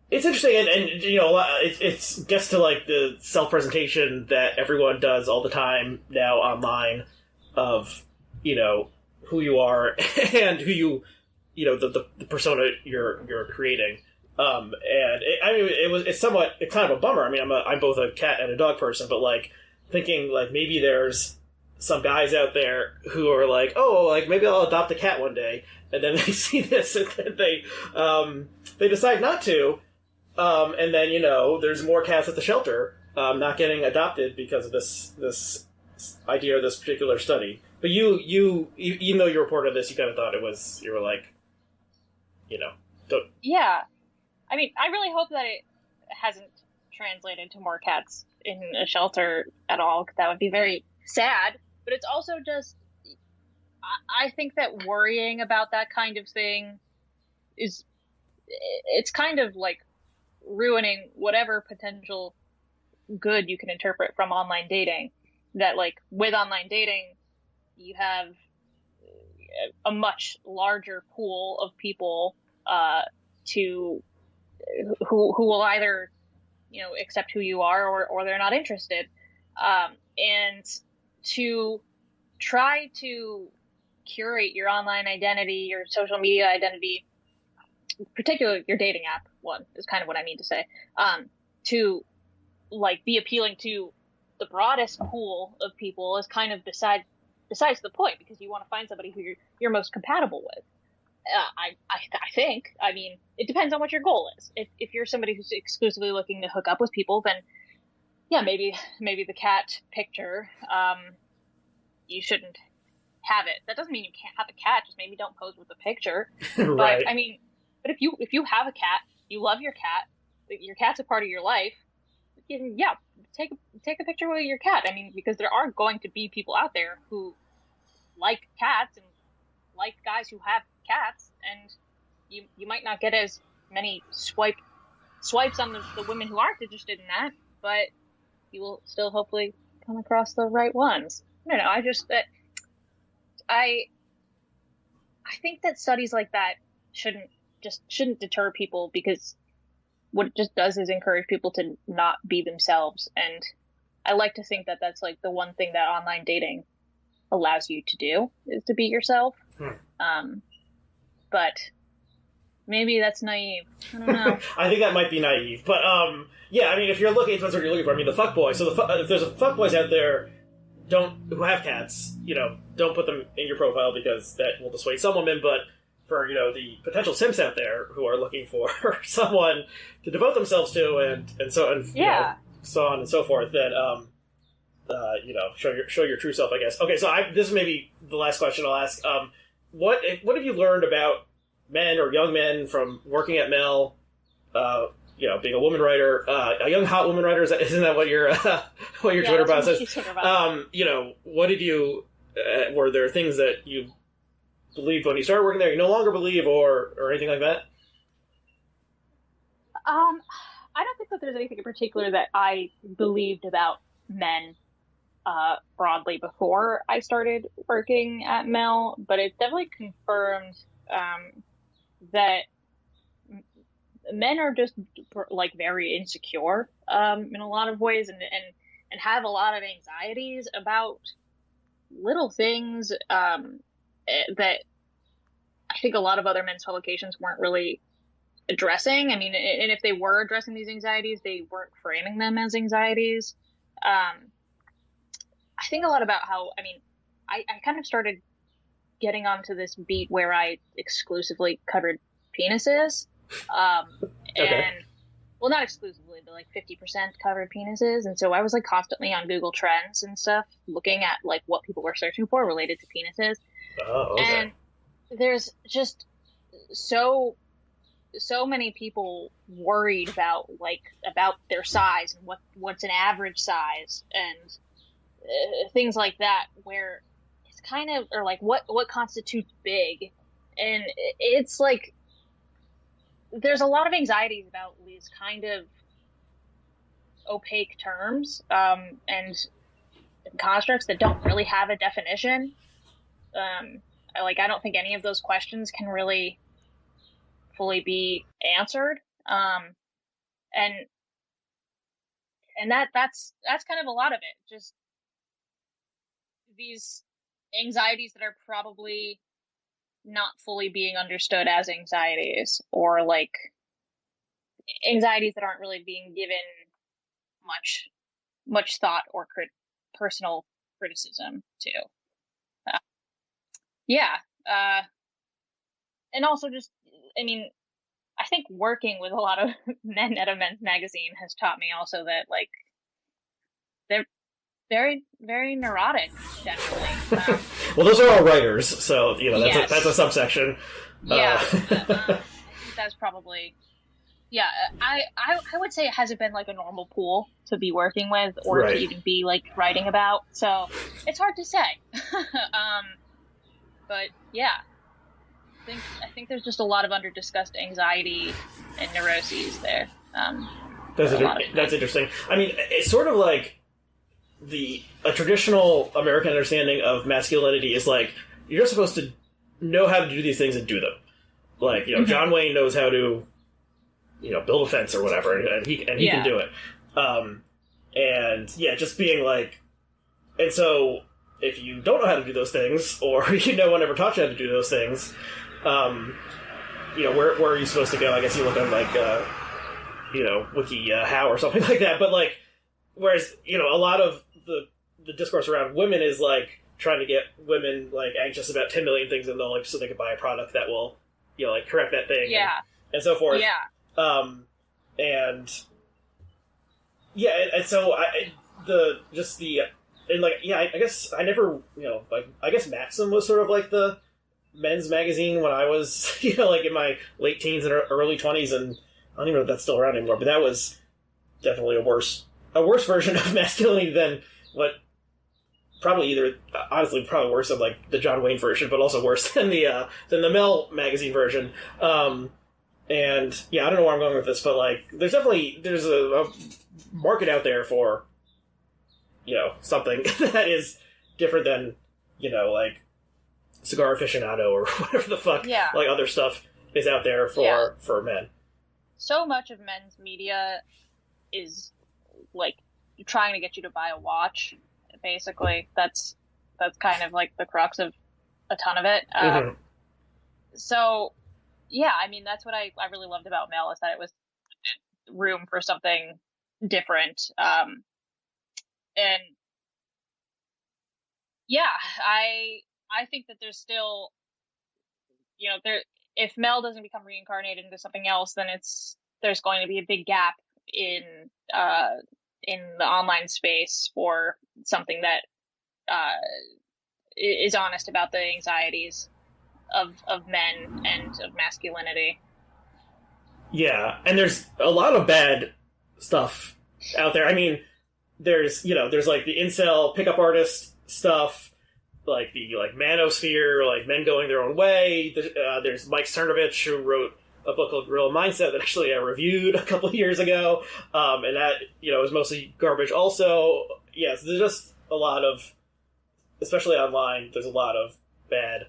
S1: interesting, and it gets to, like, the self-presentation that everyone does all the time now online of, who you are and who you, the persona you're creating. And it's kind of a bummer. I mean, I'm both a cat and a dog person, but, like, thinking, like, maybe there's some guys out there who are like, oh, like, maybe I'll adopt a cat one day, and then they see this and then they decide not to. And then, there's more cats at the shelter not getting adopted because of this idea or this particular study. But you even though you reported this, you kind of thought you were like, don't.
S2: Yeah. I mean, I really hope that it hasn't translated to more cats in a shelter at all, because that would be very sad. But it's also just, I think that worrying about that kind of thing it's kind of like ruining whatever potential good you can interpret from online dating. That, like, with online dating, you have a much larger pool of people who will either accept who you are, or they're not interested, and to try to curate your online identity, your social media identity, particularly your dating app one is kind of what I mean to say, to, like, be appealing to the broadest pool of people is kind of besides the point, because you want to find somebody who you're most compatible with. I think. I mean, it depends on what your goal is. If you're somebody who's exclusively looking to hook up with people, then yeah, maybe the cat picture, you shouldn't have it. That doesn't mean you can't have a cat. Just maybe don't pose with the picture.
S1: Right.
S2: But I mean, but if you have a cat, you love your cat's a part of your life. Yeah, take a picture with your cat. I mean, because there are going to be people out there who like cats and like guys who have cats, and you might not get as many swipes on the women who aren't interested in that, but you will still hopefully come across the right ones. I don't know. I think that studies like that shouldn't deter people, because what it just does is encourage people to not be themselves. And I like to think that that's like the one thing that online dating allows you to do, is to be yourself. But maybe that's naive. I don't know.
S1: I think that might be naive, but yeah. I mean, if you're looking, it depends what you're looking for. I mean, the fuckboy. So if there's a fuckboys out there, who have cats, don't put them in your profile, because that will dissuade some women. But for the potential simps out there who are looking for someone to devote themselves to, and so on and so forth, then show your true self, I guess. Okay, so this is maybe the last question I'll ask. What have you learned about men or young men from working at Mel? Being a woman writer, a young hot woman writer. Isn't that what your Twitter bio says? What did you? Were there things that you believed when you started working there you no longer believe, or anything like that?
S2: I don't think that there's anything in particular that I believed about men broadly before I started working at Mel, but it definitely confirmed that men are just like very insecure in a lot of ways, and have a lot of anxieties about little things that I think a lot of other men's publications weren't really addressing. I mean, and if they were addressing these anxieties, they weren't framing them as anxieties. I think a lot about how, I kind of started getting onto this beat where I exclusively covered penises. And, well, not exclusively, but like 50% covered penises. And so I was like constantly on Google Trends and stuff, looking at like what people were searching for related to penises.
S1: Oh, okay.
S2: And there's just so many people worried about their size and what's an average size and things like that, where it's kind of, or like what constitutes big. And it's like, there's a lot of anxieties about these kind of opaque terms and constructs that don't really have a definition. I don't think any of those questions can really fully be answered. And that's kind of a lot of it. Just these anxieties that are probably not fully being understood as anxieties, or like anxieties that aren't really being given much thought or personal criticism to. And also just, I think working with a lot of men at a men's magazine has taught me also that like they're very, very neurotic, generally.
S1: Well, those are all writers, so
S2: yes.
S1: That's a subsection.
S2: Yeah, that's probably. Yeah, I would say it hasn't been like a normal pool to be working with, or
S1: right.
S2: to even be like writing about. So it's hard to say. But yeah, I think there's just a lot of under-discussed anxiety and neuroses there.
S1: That's interesting. It's sort of like a traditional American understanding of masculinity is like, you're supposed to know how to do these things and do them. Like, mm-hmm. John Wayne knows how to, build a fence or whatever, and he can do it. Just being like, and so if you don't know how to do those things, or no one ever taught you how to do those things, where are you supposed to go? I guess you look on like, Wiki How or something like that. But like, whereas a lot of the discourse around women is like trying to get women like anxious about 10 million things in their life so they can buy a product that will like correct that thing,
S2: Yeah.
S1: and so forth.
S2: Yeah.
S1: And yeah, and so I guess I never, like, I guess Maxim was sort of like the men's magazine when I was, like in my late teens and early 20s, and I don't even know if that's still around anymore, but that was definitely a worse version of masculinity than what probably probably worse than like the John Wayne version, but also worse than the Mel magazine version. And yeah, I don't know where I'm going with this, but like there's a market out there for something that is different than like cigar aficionado or whatever the fuck like other stuff is out there for men.
S2: So much of men's media is like trying to get you to buy a watch. Basically, that's kind of like the crux of a ton of it. So yeah, I mean that's what I really loved about Mel, is that it was room for something different. And yeah, I think that there's still, if Mel doesn't become reincarnated into something else, then there's going to be a big gap in the online space for something that is honest about the anxieties of men and of masculinity.
S1: Yeah, and there's a lot of bad stuff out there. I mean, there's like the incel pickup artist stuff, like the manosphere, like men going their own way. There's Mike Cernovich, who wrote a book called Gorilla Mindset that actually I reviewed a couple of years ago, and that is mostly garbage. Also, yes, there's just a lot of, especially online, there's a lot of bad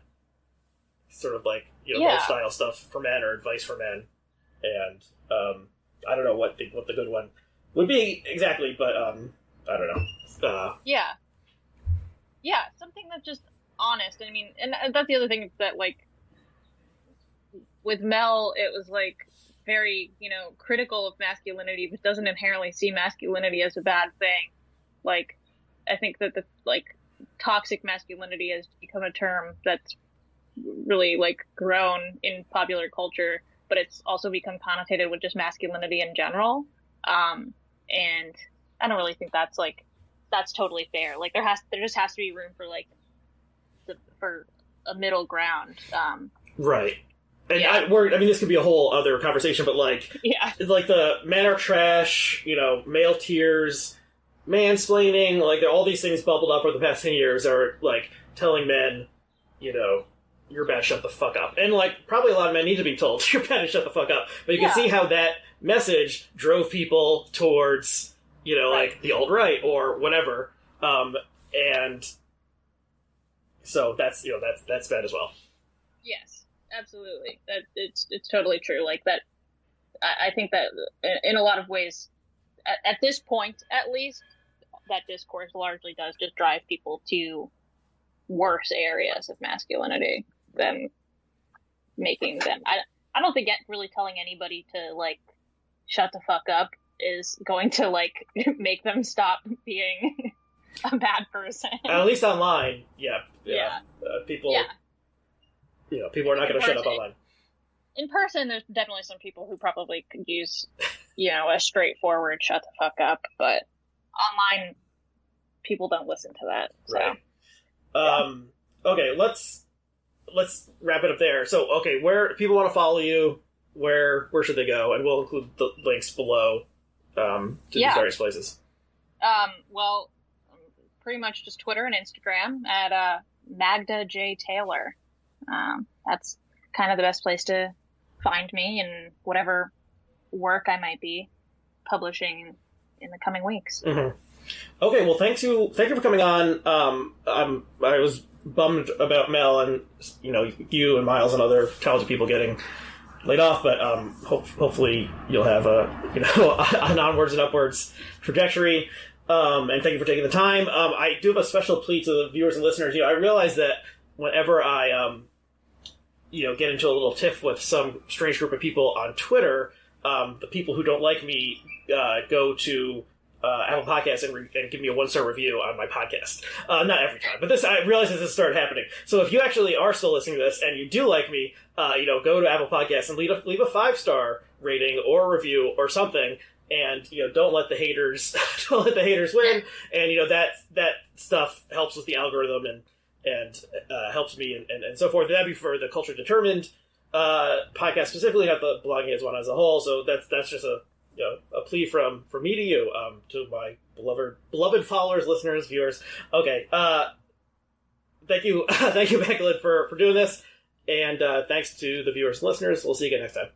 S1: sort of like lifestyle stuff for men or advice for men, and I don't know what the good one would be exactly, but I don't know. Yeah, something that's just honest. I mean, and that's the other thing, that like with Mel, it was like very critical of masculinity, but doesn't inherently see masculinity as a bad thing. Like, I think that the toxic masculinity has become a term that's really like grown in popular culture, but it's also become connotated with just masculinity in general. And I don't really think that's totally fair. Like there just has to be room for like for a middle ground. Right. And I mean, this could be a whole other conversation, but like the men are trash, male tears, mansplaining, like all these things bubbled up over the past 10 years are like telling men, you're bad, shut the fuck up. And like probably a lot of men need to be told you're bad and shut the fuck up. But you can see how that message drove people towards, like the alt-right or whatever. And so that's bad as well.
S2: Yes, absolutely. That it's totally true. Like that, I think that in a lot of ways, at this point, at least, that discourse largely does just drive people to worse areas of masculinity than making them. I don't think really telling anybody to like shut the fuck up is going to like make them stop being a bad person.
S1: At least online, people.
S2: Yeah.
S1: People are not going to shut up online.
S2: In person, there's definitely some people who probably could use, a straightforward shut the fuck up, but online, people don't listen to that. So.
S1: Right. Okay, let's wrap it up there. So, okay, where people want to follow you, where should they go? And we'll include the links below to these various places.
S2: Well, pretty much just Twitter and Instagram at Magda J. Taylor. That's kind of the best place to find me and whatever work I might be publishing in the coming weeks.
S1: Mm-hmm. Okay, well, thank you for coming on. I was bummed about Mel and you and Miles and other talented people getting laid off, but hopefully you'll have an onwards and upwards trajectory. And thank you for taking the time. I do have a special plea to the viewers and listeners. I realize that whenever I get into a little tiff with some strange group of people on Twitter, the people who don't like me go to Apple Podcasts and give me a 1-star review on my podcast. Not every time, but I realize this started happening. So if you actually are still listening to this and you do like me, go to Apple Podcasts and leave a 5-star rating or review or something. And don't let the haters win. And that stuff helps with the algorithm and helps me and so forth. That'd be for the Culture Determined podcast specifically, not the Blogging Heads one as a whole. So that's just a plea from me to you, to my beloved followers, listeners, viewers. Okay, thank you, Magdalene, for doing this, and thanks to the viewers and listeners. We'll see you again next time.